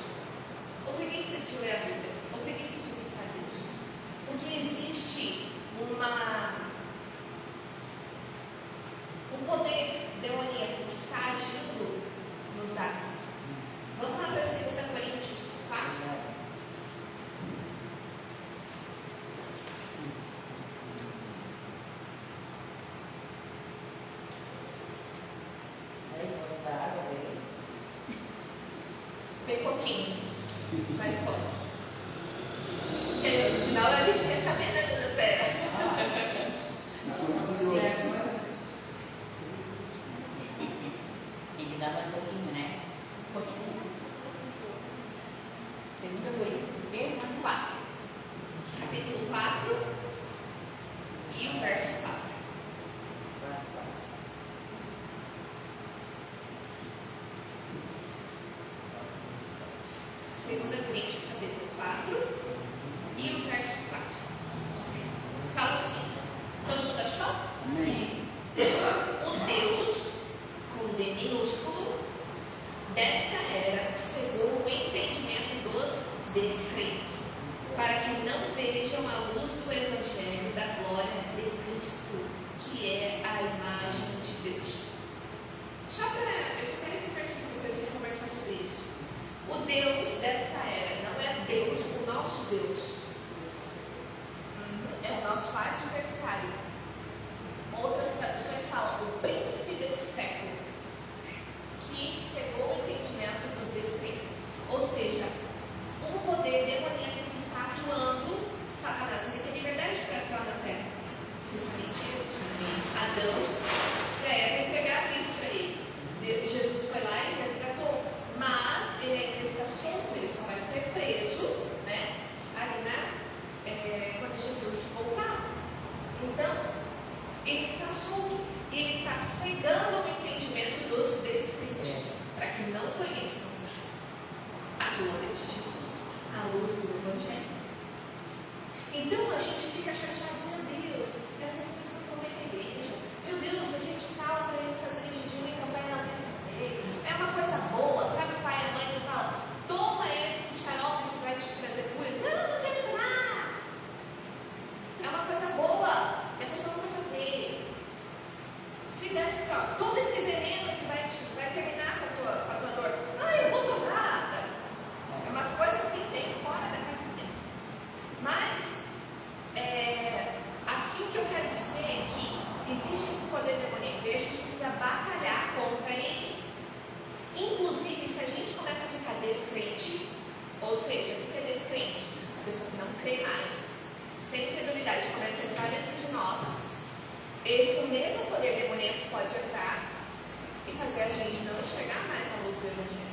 Ou preguiça de ler a Bíblia? Ou preguiça de buscar a Deus? Porque existe um poder demoníaco que está agindo nos atos. Vamos lá para 2 Coríntios 4. Bem pouquinho, mas pode. No final a gente quer saber da vida séria. Tem que dar mais um pouquinho, né? Um pouquinho. 2 Coríntios, o quê? 4. Capítulo 4 e o verso 4. 2 Coríntios, capítulo 4 e o verso 4. Fala assim. Todo mundo achou? Amém. O Deus, com D minúsculo, desta era cegou o entendimento dos descrentes, para que não vejam a luz do Evangelho da glória de Cristo, que é a imagem de Deus. Eu só quero esse versículo para a gente conversar sobre isso. O Deus desta era não é Deus, o nosso Deus. É o nosso adversário. Outras traduções falam o príncipe desse século, que cegou o entendimento dos descrentes. Ou seja, um poder demoníaco que está atuando. Satanás não tem liberdade para atuar na terra. Vocês sabem disso? Adão e Eva entregaram Cristo aí. Jesus foi lá e resgatou. Mas ele ainda está solto, ele só vai ser preso, né? Ali, né? Quando Jesus voltar. Então, ele está solto, ele está cegando o entendimento dos descrentes, para que não conheçam a glória de Jesus, a luz do Evangelho. Então a gente fica chateado, meu Deus, essas pessoas vão ir para a igreja, meu Deus, a gente fala para eles fazerem jejum e campanha não quer fazer, é uma coisa boa, sabe o pai e a mãe que falam, toma esse xarope que vai te trazer cura, não quero tomar, é uma coisa boa, e a pessoa não vai fazer. Se desse assim, ó, toma esse veneno que vai terminar com a tua dor, eu vou tomar, é umas coisas assim, bem fora da casinha. Mas aqui o que eu quero dizer é que existe esse poder demoníaco e a gente precisa batalhar contra ele. Inclusive, se a gente começa a ficar descrente, ou seja, o que é descrente? A pessoa que não crê mais está dentro de nós, esse mesmo poder demoníaco pode entrar e fazer a gente não enxergar mais a luz do Evangelho,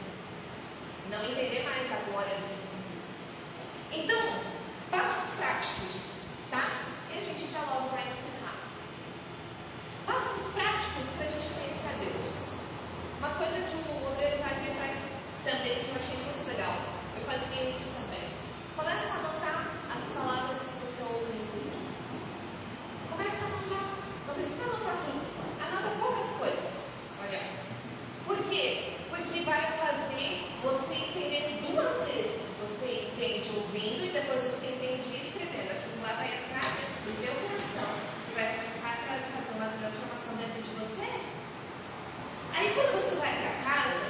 não entender mais a glória do Senhor. Então, passos práticos, tá? E a gente já logo vai encerrar. Passos práticos para a gente conhecer a Deus. Uma coisa que o obreiro Wagner faz também, que eu achei muito legal, eu fazia isso também. Começa a anotar as palavras que você ouve no culto. Começa a anotar, não precisa anotar tudo, anota poucas coisas. Olha, por quê? Porque vai fazer você entender duas vezes. Você entende ouvindo e depois você entende escrevendo. Aquilo lá vai entrar no teu coração e vai começar a fazer uma transformação dentro de você. Aí quando você vai para casa,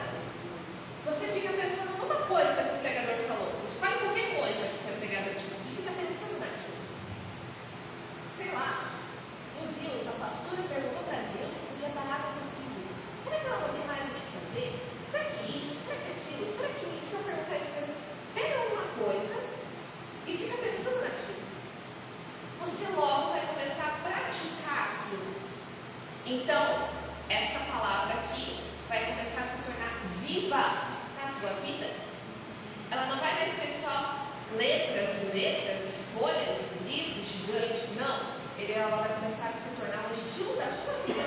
você fica pensando numa coisa que o pregador falou. Escolhe qualquer coisa que foi pregado aqui e fica pensando naquilo. Sei lá, meu Deus, a pastora perguntou para Deus se podia dar água para o filho. Será que ela não tem mais o que fazer? Será que isso? Será que aquilo? Será que se eu perguntar isso para ele? Pega alguma coisa e fica pensando naquilo. Você logo vai começar a praticar aquilo. Então, essa palavra aqui vai começar a se tornar viva na tua vida. Ela não vai mais ser só letras e letras, folhas, livros gigantes, não. Ela vai começar a se tornar um estilo da sua vida.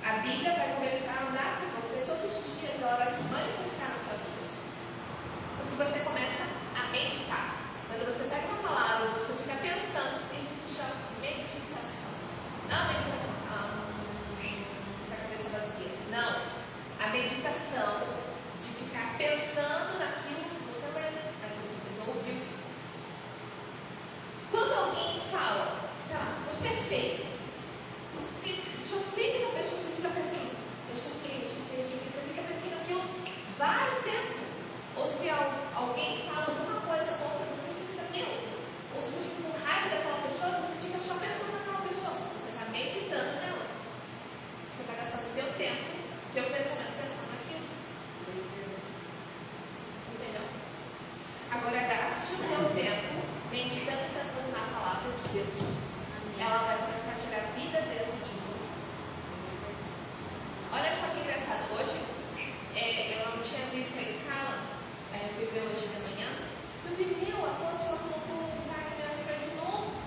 A Bíblia vai começar a andar com você todos os dias, ela vai se manifestar na tua vida. Porque você começa a meditar. Quando você pega uma palavra, você fica pensando, isso se chama meditação. Não meditação, da cabeça vazia. Não. A meditação de ficar pensando naquilo que você leu, naquilo que você ouviu. Quando alguém fala, sei lá, você é feio. Se eu feio uma pessoa, você fica pensando, eu sou feio, você fica pensando aquilo vários tempos. Ou se alguém fala alguma coisa contra você, você fica meio. Ou você fica com raiva daquela pessoa, você fica só pensando naquela pessoa. Você está meditando nela. Você está gastando o teu tempo, teu pensamento pensando naquilo. Entendeu? Agora gaste o teu tempo meditando e pensando na palavra de Deus. Ela vai começar a gerar vida dentro de você. Olha só que engraçado. Hoje, eu não tinha visto a escala. Eu fui ver hoje de manhã. Eu vi, meu, a apóstola colocou o Wagner de novo.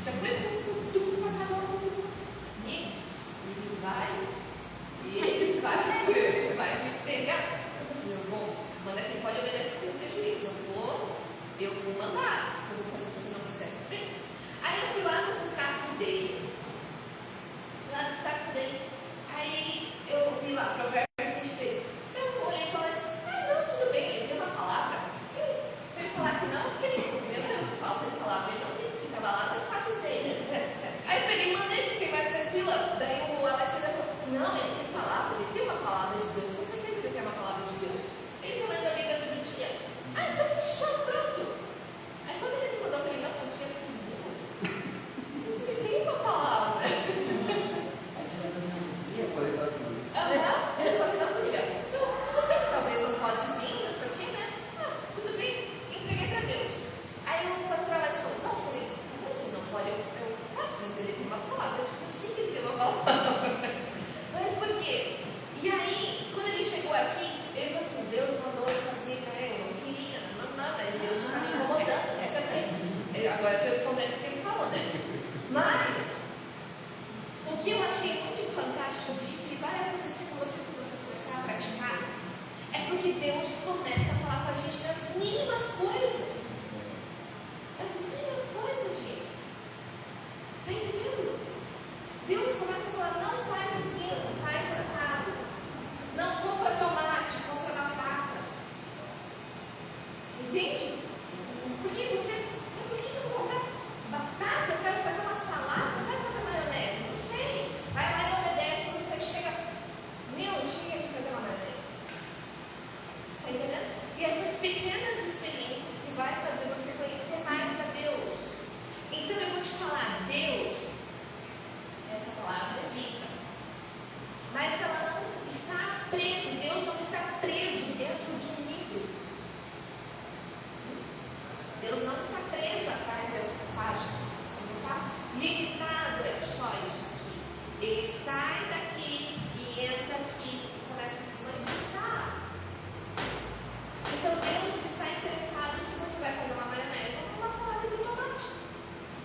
Já foi com tudo passado ao mundo. E ele vai me pegar. Eu pensei, bom, manda quem pode obedecer o teu juízo. Eu vou mandar. Eu vou fazer se não quiser. Bem, aí eu fui lá nos status dele. Aí eu vi lá, Provérbios 23. Eu olhei e falei assim, não, tudo bem, ele tem uma palavra. Se ele falar que não, porque ele, meu Deus, falta de palavra, ele não tem que estava lá no status dele. Aí eu peguei e mandei, fiquei mais tranquila. Daí o Alexandre falou, não, ele tem palavra, ele tem uma palavra de Deus, com certeza ele tem uma palavra de Deus. Ele está lendo a Bíblia todo dia. Ah, então fechou, pronto. limitado é só isso aqui. Ele sai daqui e entra aqui e começa a se manifestar. Então Deus está interessado se você vai fazer uma maionese ou uma salada de tomate.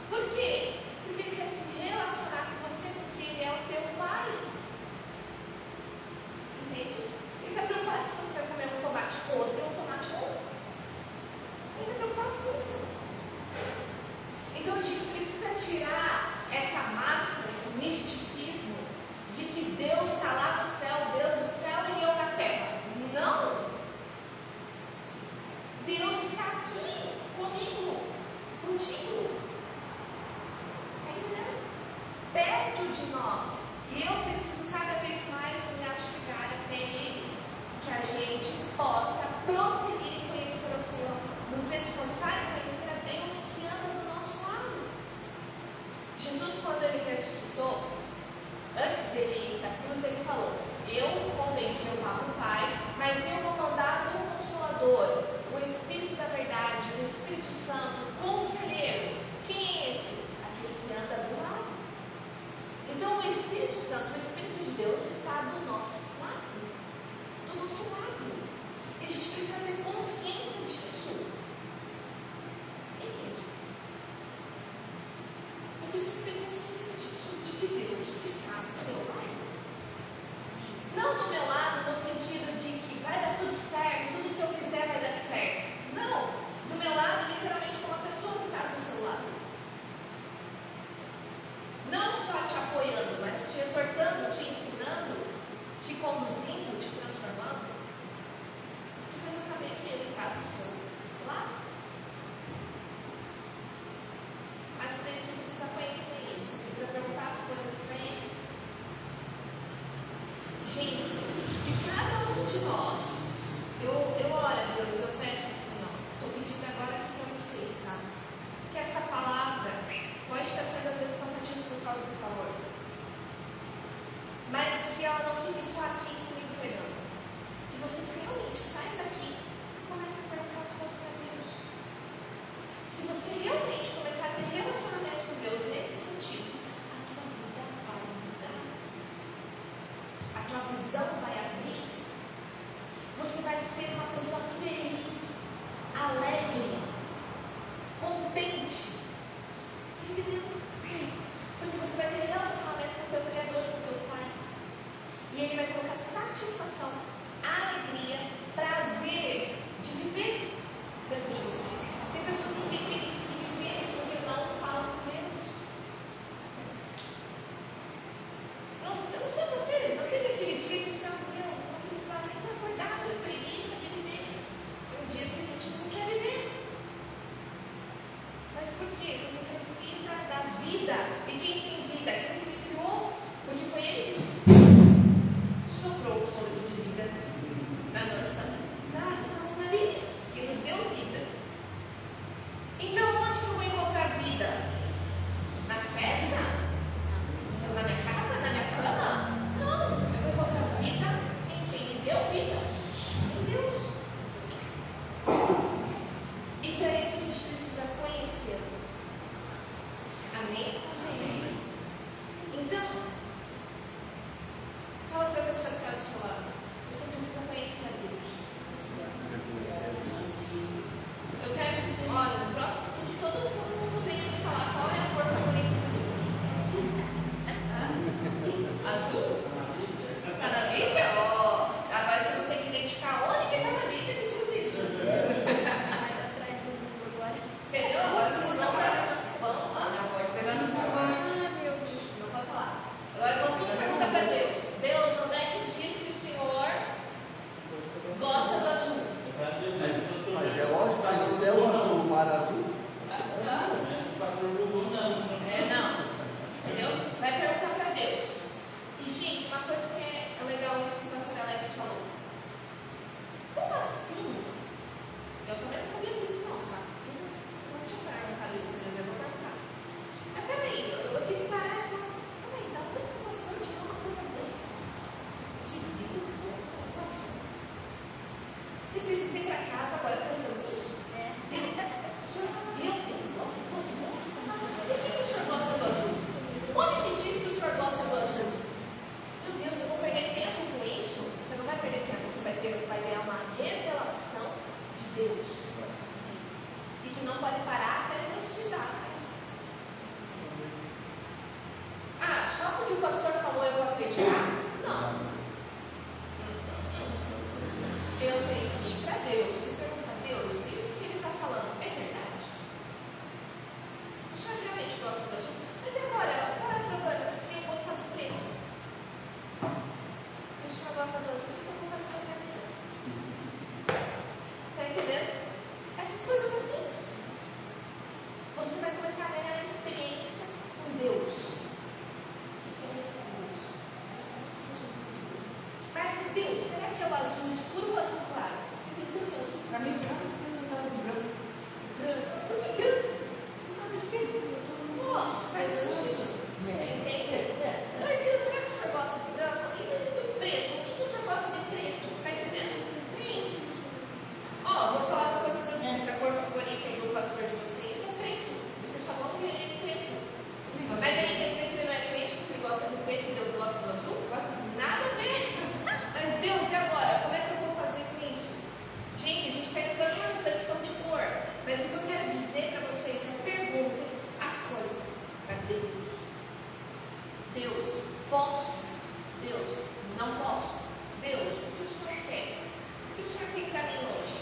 Por quê? Porque Ele quer se relacionar com você porque Ele é o teu Pai. Entende? Ele está preocupado se você vai comer um tomate podre ou um tomate bom. Ele está preocupado com isso. Então a gente precisa tirar essa máscara, esse misticismo de que Deus está lá no céu, Deus no céu e eu na terra. Não! Deus está aqui comigo, contigo. Está entendendo? Perto de nós. E eu preciso cada vez mais me achegar até Ele. Que a gente possa prosseguir em conhecer o Senhor, nos esforçar em conhecer a Deus que anda do nosso lado. Jesus, quando Ele ressuscitou, antes dele ir para a cruz, Ele falou: eu convém que eu vá para o Pai, mas eu vou mandar um Consolador, o Espírito da Verdade, o Espírito Santo, o Conselheiro. Quem é esse? Aquele que anda do lado. Então o Espírito Santo, o Espírito de Deus está do nosso lado. Do nosso lado. E a gente precisa ter consciência disso. Entende? Eu preciso ter consciência disso, de que Deus está do meu lado. Não do meu lado no sentido de que vai dar tudo certo, tudo que eu fizer vai dar certo. Não, do meu lado literalmente como uma pessoa que está do seu lado. Não só te apoiando, mas te exortando, te ensinando, te conduzindo, te transformando. Você precisa saber que Ele está do seu lado. Mas para isso você precisa conhecer Ele, você precisa perguntar as coisas para Ele. Gente, se cada um de nós, eu oro a Deus, eu peço assim, ó, estou pedindo agora aqui para vocês, tá? Que essa palavra pode estar sendo às vezes cansativa por causa do calor, mas que ela não fique só aqui comigo pregando. Que vocês realmente saiam daqui e comecem a perguntar as coisas para Deus. Se você realmente começar a ter relacionamento com Deus nesse sentido, a tua vida vai mudar. A tua visão vai abrir. Você vai ser uma pessoa feliz, alegre, contente. Entendeu? Porque você vai ter relacionamento com o teu Criador, com o teu Pai. E Ele vai colocar satisfação, alegria, prazer de viver dentro de você. Tem pessoas que têm preguiça de viver porque não falam com Deus. Nossa, eu não sei você, não teve aquele dia que você não precisava nem ter acordado, é preguiça de viver. Tem dias que a gente não quer viver. Mas por quê? Porque precisa da vida. E quem tem vida? Quem Ele criou? Porque foi Ele que soprou o fôlego de vida na nossa nariz, que nos deu vida. Então, onde que eu vou encontrar vida? Na festa? Na minha casa? Na minha cama? Não, eu vou encontrar vida em quem me deu vida. Em Deus. E para isso a gente precisa conhecê-lo. Amém? Amém. Então, fala para a pessoa que está do seu lado. Você precisa conhecer a Deus. Eu quero, olha, no próximo vídeo todo mundo vem me falar qual é a cor favorita de Deus. Azul? Está na Bíblia? Ó, agora você não tem que identificar onde que está na Bíblia que diz isso. Entendeu? Agora vocês vão para não pode pegar no favor. Não pode falar. Agora vamos tudo perguntar para Deus. Deus, onde é que diz que o Senhor gosta do azul? Mas é lógico, mas o céu azul, o mar azul. Não. Entendeu? Vai perguntar para Deus. E, gente, uma coisa que é legal isso que o pastor Alex falou. Como assim? Eu também não sabia disso, não, tá? Não tinha perguntado isso, mas eu vou perguntar. Mas peraí, eu tenho que parar e falar assim: peraí, dá pra o pastor tirar uma coisa dessa? Que Deus gosta do pastor. Você precisa ir para casa agora pensando nisso? Deus, o senhor gosta do azul? Por que o senhor gosta do azul? gosta do azul. Mas e agora, qual é o problema se eu gostar do preto? E o senhor gosta do azul, o que eu vou fazer na minha vida? Está entendendo? Essas coisas assim. Você vai começar a ganhar experiência com Deus. Experiência com Deus. Mas Deus, será que é o azul escuro ou o azul claro? Porque tem tanto azul. Para mim, branco, eu usava de branco. Branco. Por que branco? Por causa do espírito. Nossa, faz sentido. Entende? Mas Deus, será que o senhor gosta de branco? E mas e do preto? Por que o senhor gosta de preto? Está entendendo? Sim. Ó, vou falar uma coisa para vocês. A cor favorita do pastor de vocês é preto. Vocês só vão ver ele preto. Mas daí quer dizer que ele não é crente porque ele gosta do preto e Deus gosta do azul? Nada a ver. Mas Deus, e agora? Como é que eu vou fazer com isso? Gente, a gente está entrando numa reflexão de cor. Mas o que eu quero dizer para vocês é perguntem as coisas para Deus. Deus, posso? Deus, não posso? Deus, o que o Senhor quer? O que o Senhor tem para mim hoje?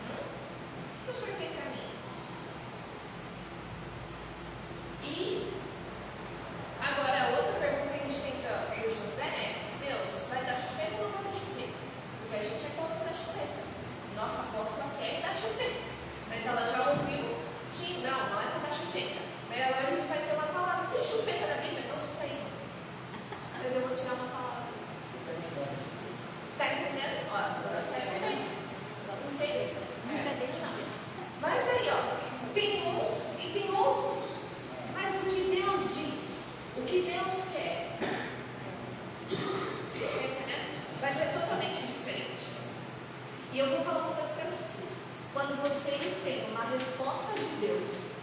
O que o Senhor tem para mim? E agora a outra pergunta que a gente tem para o José é: Deus, vai dar chupeta ou não vai dar chupeta? Porque a gente é contra dar chupeta. Nossa apóstola quer dar chupeta, mas ela já ouviu que não é para dar chupeta. Mas agora a gente vai ter uma palavra. Tem chupeta na Bíblia? Não sei. Mas eu vou tirar uma palavra. Tá entendendo? Ó, a dona Sérgio também. Não entende? Mas aí, ó, tem uns e tem outros. Mas o que Deus diz, o que Deus quer, tá entendendo? Vai ser totalmente diferente. E eu vou falar uma coisa para vocês. Quando vocês têm uma resposta de Deus,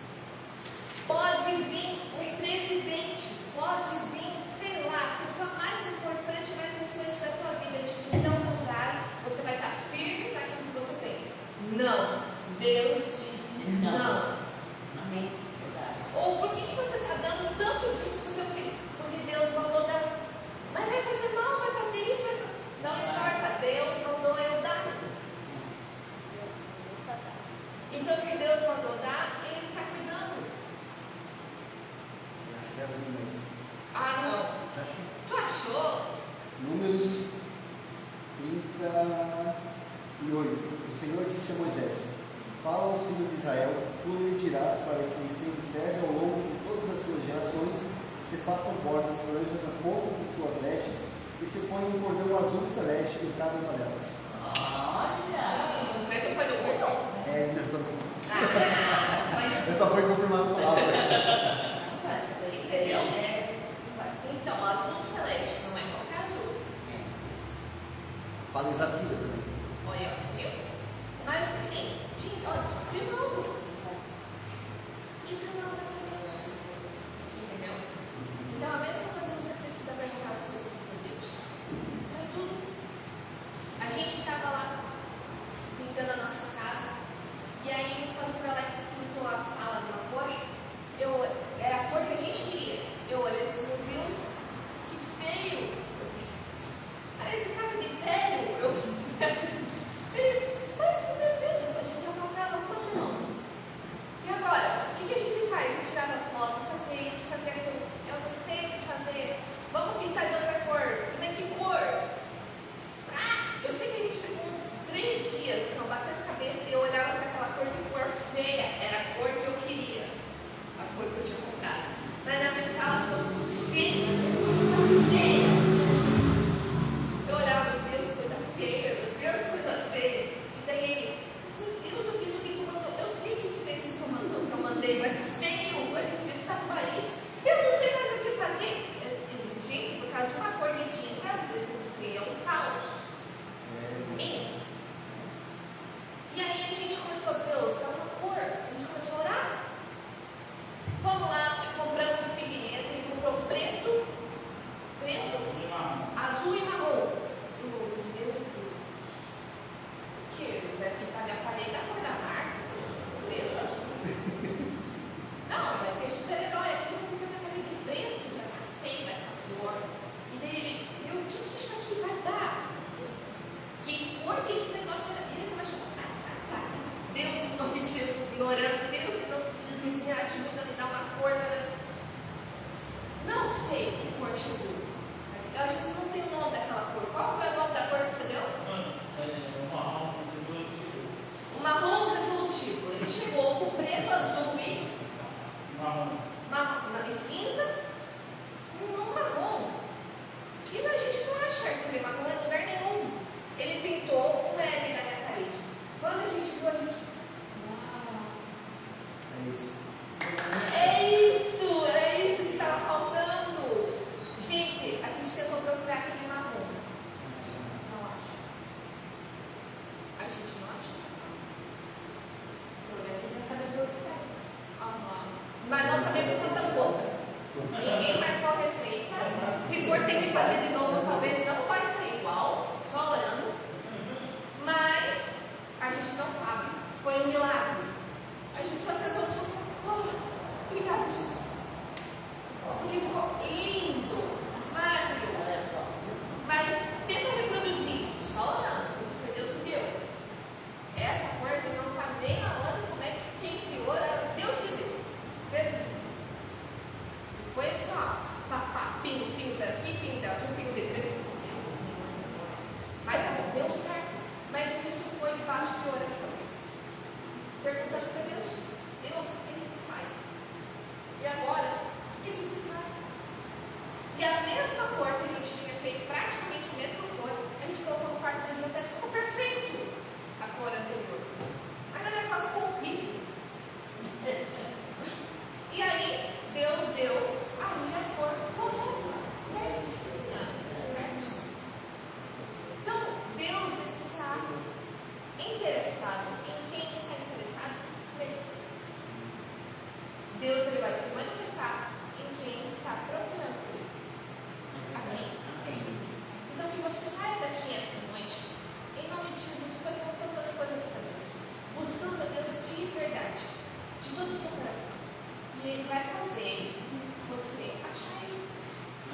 pode vir um presidente, pode vir, sei lá, a pessoa mais importante, mais influente da tua vida, te dizer o contrário, você vai estar firme naquilo que você tem. Não. Deus disse não. Amém. Verdade. Ou por que você está dando tanto disso para o teu filho? Porque Deus mandou dar. Mas vai fazer mal, vai fazer isso, vai fazer... Não importa, Deus mandou eu dar. Então, se Deus mandou dar, Ele está cuidando. Acho que é azul mesmo. Ah, não. Já achei. Tu achou? Números 38. O Senhor disse a Moisés: fala aos filhos de Israel, tu lhes dirás para que eles se observem ao longo de todas as suas gerações, que se façam bordas franjas nas pontas de suas vestes, e se ponham um cordão azul celeste em cada uma delas. Olha! Mas tu foi no Google? É, Mas eu só foi confirmando a palavra. entendeu? Então, azul celeste não é qualquer azul. Fala em Zafira também. Olha, viu? Mas assim, ó, descobriu algo. E foi nada para Deus. Entendeu? Então a mesma coisa você precisa perguntar as coisas para Deus. Para tudo. A gente estava lá pintando a nossa casa. E aí o pastor Alex pintou a sala de uma cor. Era a cor que a gente queria. Eu olhei assim, meu Deus, que feio. Eu fiz, parece casa de velho. Mas, meu Deus, a gente já passava quanto não? E agora? O que a gente faz? A gente tirava foto, fazia isso, fazia aquilo. Eu não sei o que fazer. Vamos pintar de outra cor. Mas que cor? Eu sei que a gente ficou uns 3 dias assim, batendo a cabeça e eu olhava para aquela cor de cor feia. Era a cor que eu queria. A cor que eu tinha comprado. Mas na minha sala ficou feia. Feia. Eu olhava, meu Deus, coisa feia. Meu Deus, coisa feia. E daí ele, meu Deus, eu fiz o que tu mandou. Eu sei que tu fez o que tu mandou, que eu mandei, mas tá feio. A gente precisava isso. Eu não sei mais o que fazer. Gente, por causa de uma cor de tinta, às vezes cria um caos. E aí a gente começou a Deus, dá uma cor. A gente começou a orar. Vamos lá, compramos pigmento. Ele comprou preto, azul e marrom. Meu Deus. O que? Vai pintar minha parede da cor da marca? Preto, azul. Não, vai ter super-herói. Aqui não fica minha parede de preto, já tá feio, vai ficar pior. E daí ele, meu, o que isso aqui vai dar? Que cor que esse negócio era? Ele começou a Deus, em nome de Jesus, orando, Deus, em nome de Jesus, me ajuda, me dá uma sei que cor chegou. A gente não tem o nome daquela cor. Qual foi o nome da cor que você deu? O marrom resolutivo. Ele chegou com preto, azul e cinza. Um marrom. Que a gente não acha aquele marrom em lugar nenhum. Ele pintou um L na minha parede. Quando a gente viu, a gente... Uau! É isso. É isso que estava faltando. Gente, a gente tentou procurar aquele marrom. Não acho. A gente não acha. Pelo menos você já sabe a cor que faz. Mas nós sabemos quantas gotas. Ninguém marcou a receita. Se for ter que fazer de novo, talvez não vai sair igual, só orando. Mas a gente não sabe. Foi um milagre. A gente só sentou no sofá. Oh, obrigada, Jesus. Porque ficou lindo, maravilhoso. Olha só. Mas tenta reproduzir, só orando, porque foi Deus que deu. Essa cor que não sabe nem aonde, como é que quem criou, era Deus que deu. Resumindo. Foi assim, ó, papá, pingo daqui, pingo de azul, pingo de preto, meu Deus. Mas tá bom, deu certo. Mas isso foi debaixo de oração. Perguntando para Deus, Deus, o que a gente faz? E agora, o que a gente faz? E a mesma cor que a gente tinha feito, praticamente a mesma cor, a gente colocou no quarto de José, ficou perfeito a cor anterior. Mas na minha sala ficou horrível. E aí, Deus deu a minha cor correta, certinha. Então, Deus está interessado em quem está interessado nele. Deus ele vai se manifestar em quem está procurando ele. Amém? Então, que você saia daqui essa noite, em nome de Jesus, perguntando as coisas para Deus, buscando a Deus de verdade, de todo o seu coração. E Ele vai fazer você achar Ele.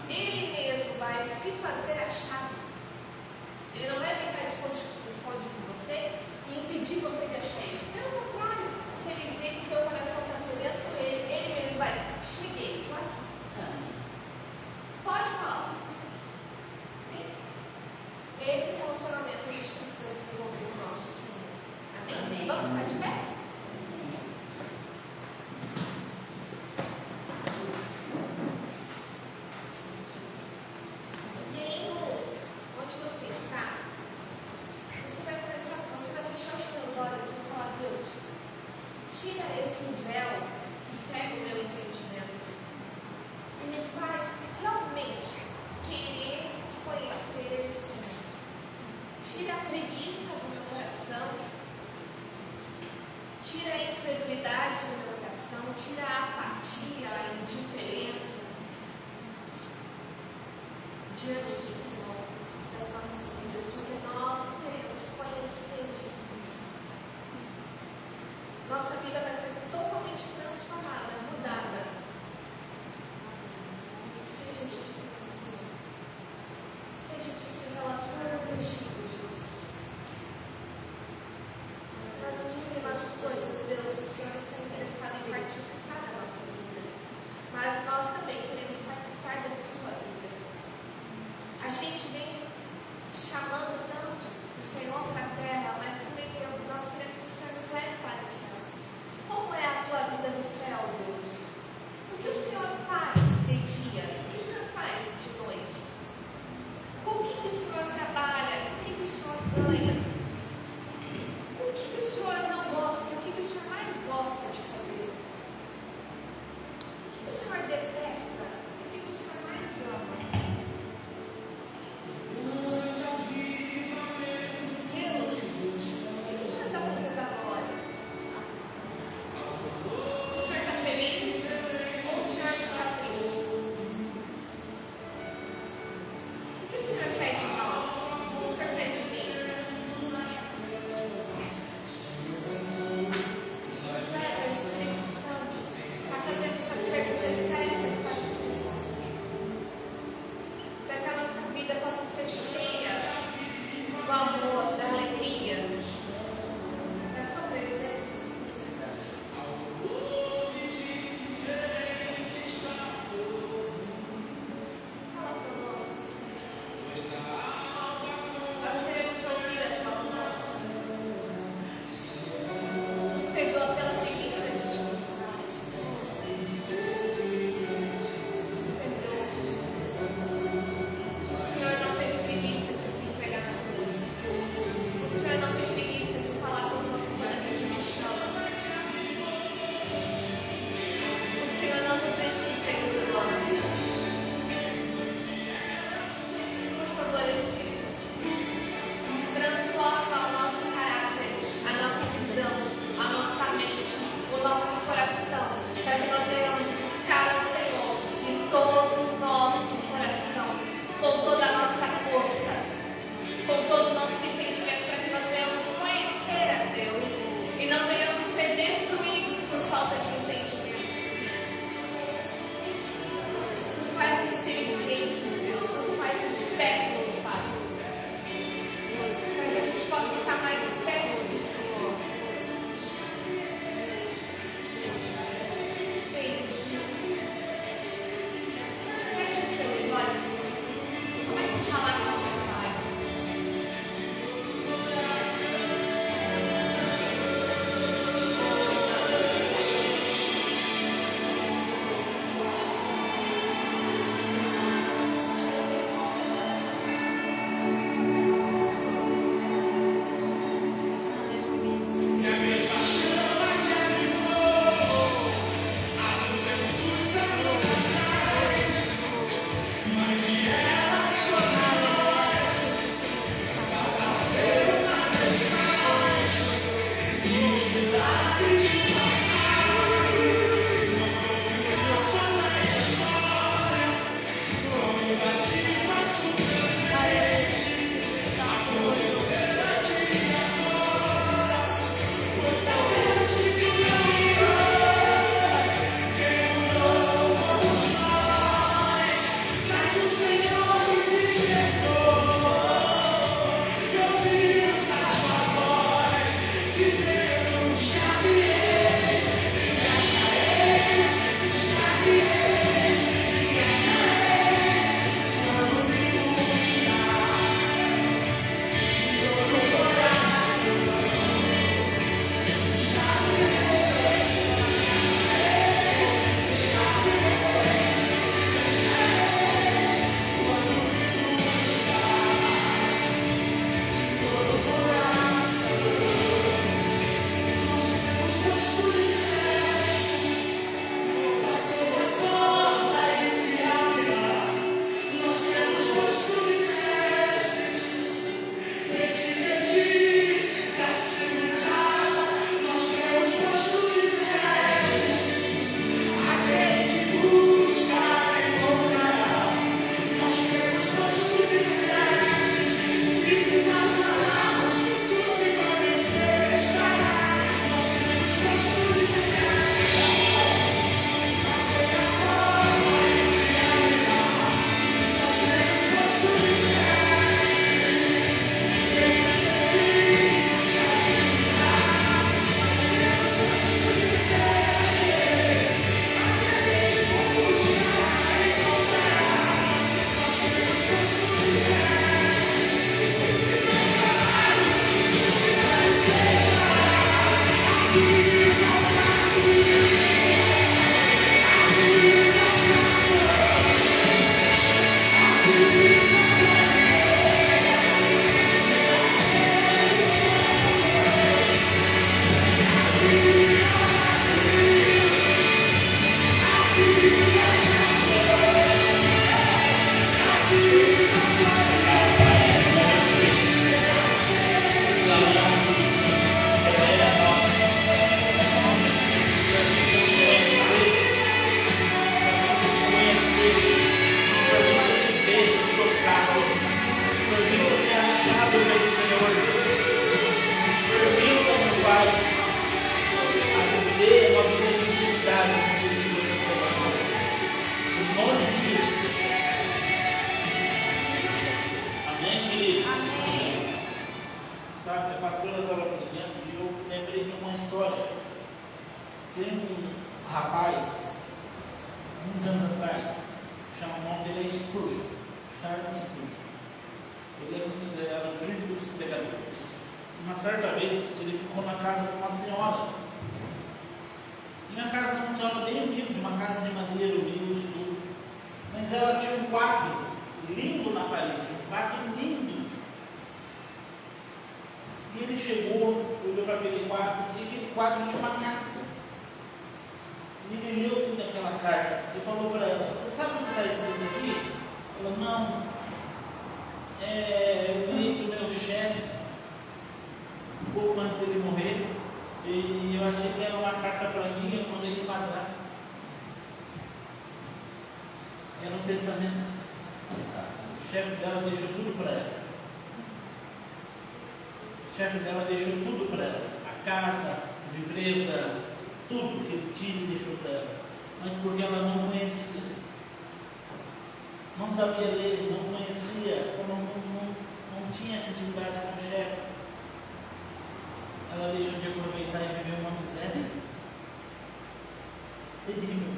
Ele mesmo vai se fazer achado. Ele não vai ficar esconde com você e impedir você de achar Ele. Pelo contrário, se Ele vê que teu coração está sedento por Ele, Ele mesmo vai, cheguei, estou aqui. Pode falar. Entende? Esse relacionamento a gente precisa desenvolver com o nosso Senhor. Amém? Vamos ficar de pé? E aí, onde você está, você vai fechar os seus olhos e falar: Deus, tira esse véu que cega o meu entendimento e me faz realmente querer conhecer o Senhor. Tira a preguiça do meu coração, tira a incredulidade do meu coração, tira a apatia, a indiferença diante do Senhor, das nossas vidas, porque nós queremos conhecer o Senhor. Nossa vida vai ser totalmente transformada, mudada, se a gente te conhecer, se a gente se relacionar contigo, Jesus. Nas mínimas coisas, Deus, o Senhor está interessado. falta de entendimento. Nos faz inteligentes, Deus. Nos faz espertos, Pai. Para que a gente possa estar mais perto do Senhor. Vem, Jesus. Feche os seus olhos. Comece a falar com o meu Pai. Tem um rapaz, uns anos atrás, chama o nome dele é Spurgeon, Charles Spurgeon. Ele é considerado o príncipe dos pregadores. Uma certa vez ele ficou na casa de uma senhora. E na casa de uma senhora bem humilde, uma casa de madeira humilde, tudo. Mas ela tinha um quadro lindo na parede, um quadro lindo. E ele chegou, olhou para aquele quadro, e aquele quadro tinha uma carta. E ele leu tudo aquela carta e falou para ela: "Você sabe o que está escrito aqui?" Ela: "Não, eu ganhei do meu chefe pouco antes dele morrer, e eu achei que era uma carta para mim, eu mandei ele guardar. Era um testamento." O chefe dela deixou tudo para ela. O chefe dela deixou tudo para ela: a casa, as empresas, tudo que ele tinha e deixou para ela, mas porque ela não conhecia, não sabia ler, não conhecia, não tinha essa intimidade com o chefe. Ela deixou de aproveitar e viver uma miséria terrível.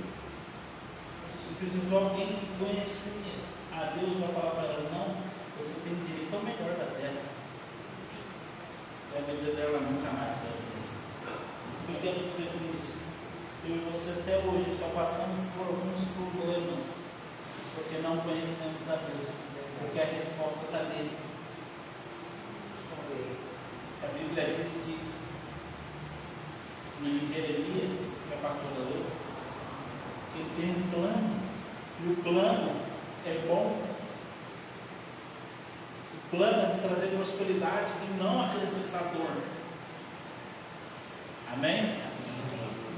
E precisou alguém que conhecia a Deus para falar para ela: não, você tem direito ao melhor da terra. E a vida dela nunca mais vai ser assim. Eu quero dizer com isso, eu e você até hoje só passamos por alguns problemas porque não conhecemos a Deus, porque a resposta está nele. A Bíblia diz que em Jeremias, que a pastora leu, que ele tem um plano, e o plano é bom. O plano é de trazer prosperidade e não acrescentar dor. Amém?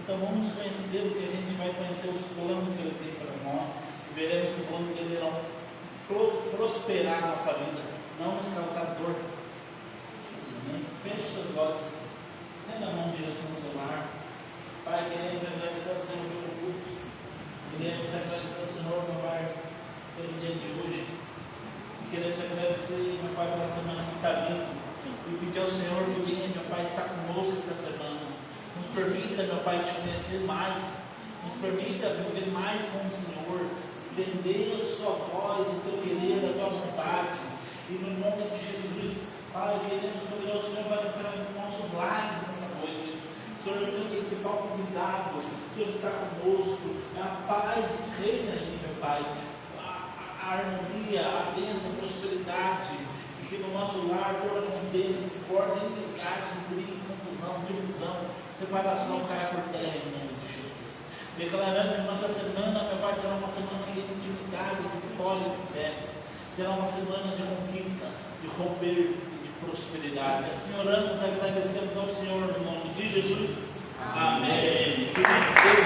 Então vamos conhecer, porque a gente vai conhecer os planos que ele tem para nós, e veremos que o plano dele irão prosperar a nossa vida, não nos causar dor. Feche seus olhos, estenda a mão em direção ao seu lar. Pai, queremos agradecer ao Senhor pelo culto, queremos agradecer ao Senhor, meu Pai, pelo dia de hoje, e queremos agradecer, meu Pai, pela semana que está vindo, e pedir ao Senhor que venha, meu Pai, estar conosco essa semana, nos permita, meu Pai, te conhecer mais, nos permita viver mais com o Senhor, entender a sua voz, o teu querer, a tua vontade, e no nome de Jesus, Pai, queremos pedir ao Senhor para entrar nos nossos lares nessa noite. O Senhor é o seu principal convidado, o Senhor está conosco, a paz reina aqui, meu Pai, a harmonia, a bênção, a prosperidade, e que no nosso lar toda condena, discórdia, inimizade, intriga, confusão, divisão, separação caia por terra em nome de Jesus. Declarando que nossa semana, meu Pai, será uma semana de intimidade, de vitória, de fé, será uma semana de conquista, de romper, prosperidade. Assim oramos, agradecemos ao Senhor no nome de Jesus. Amém. Amém.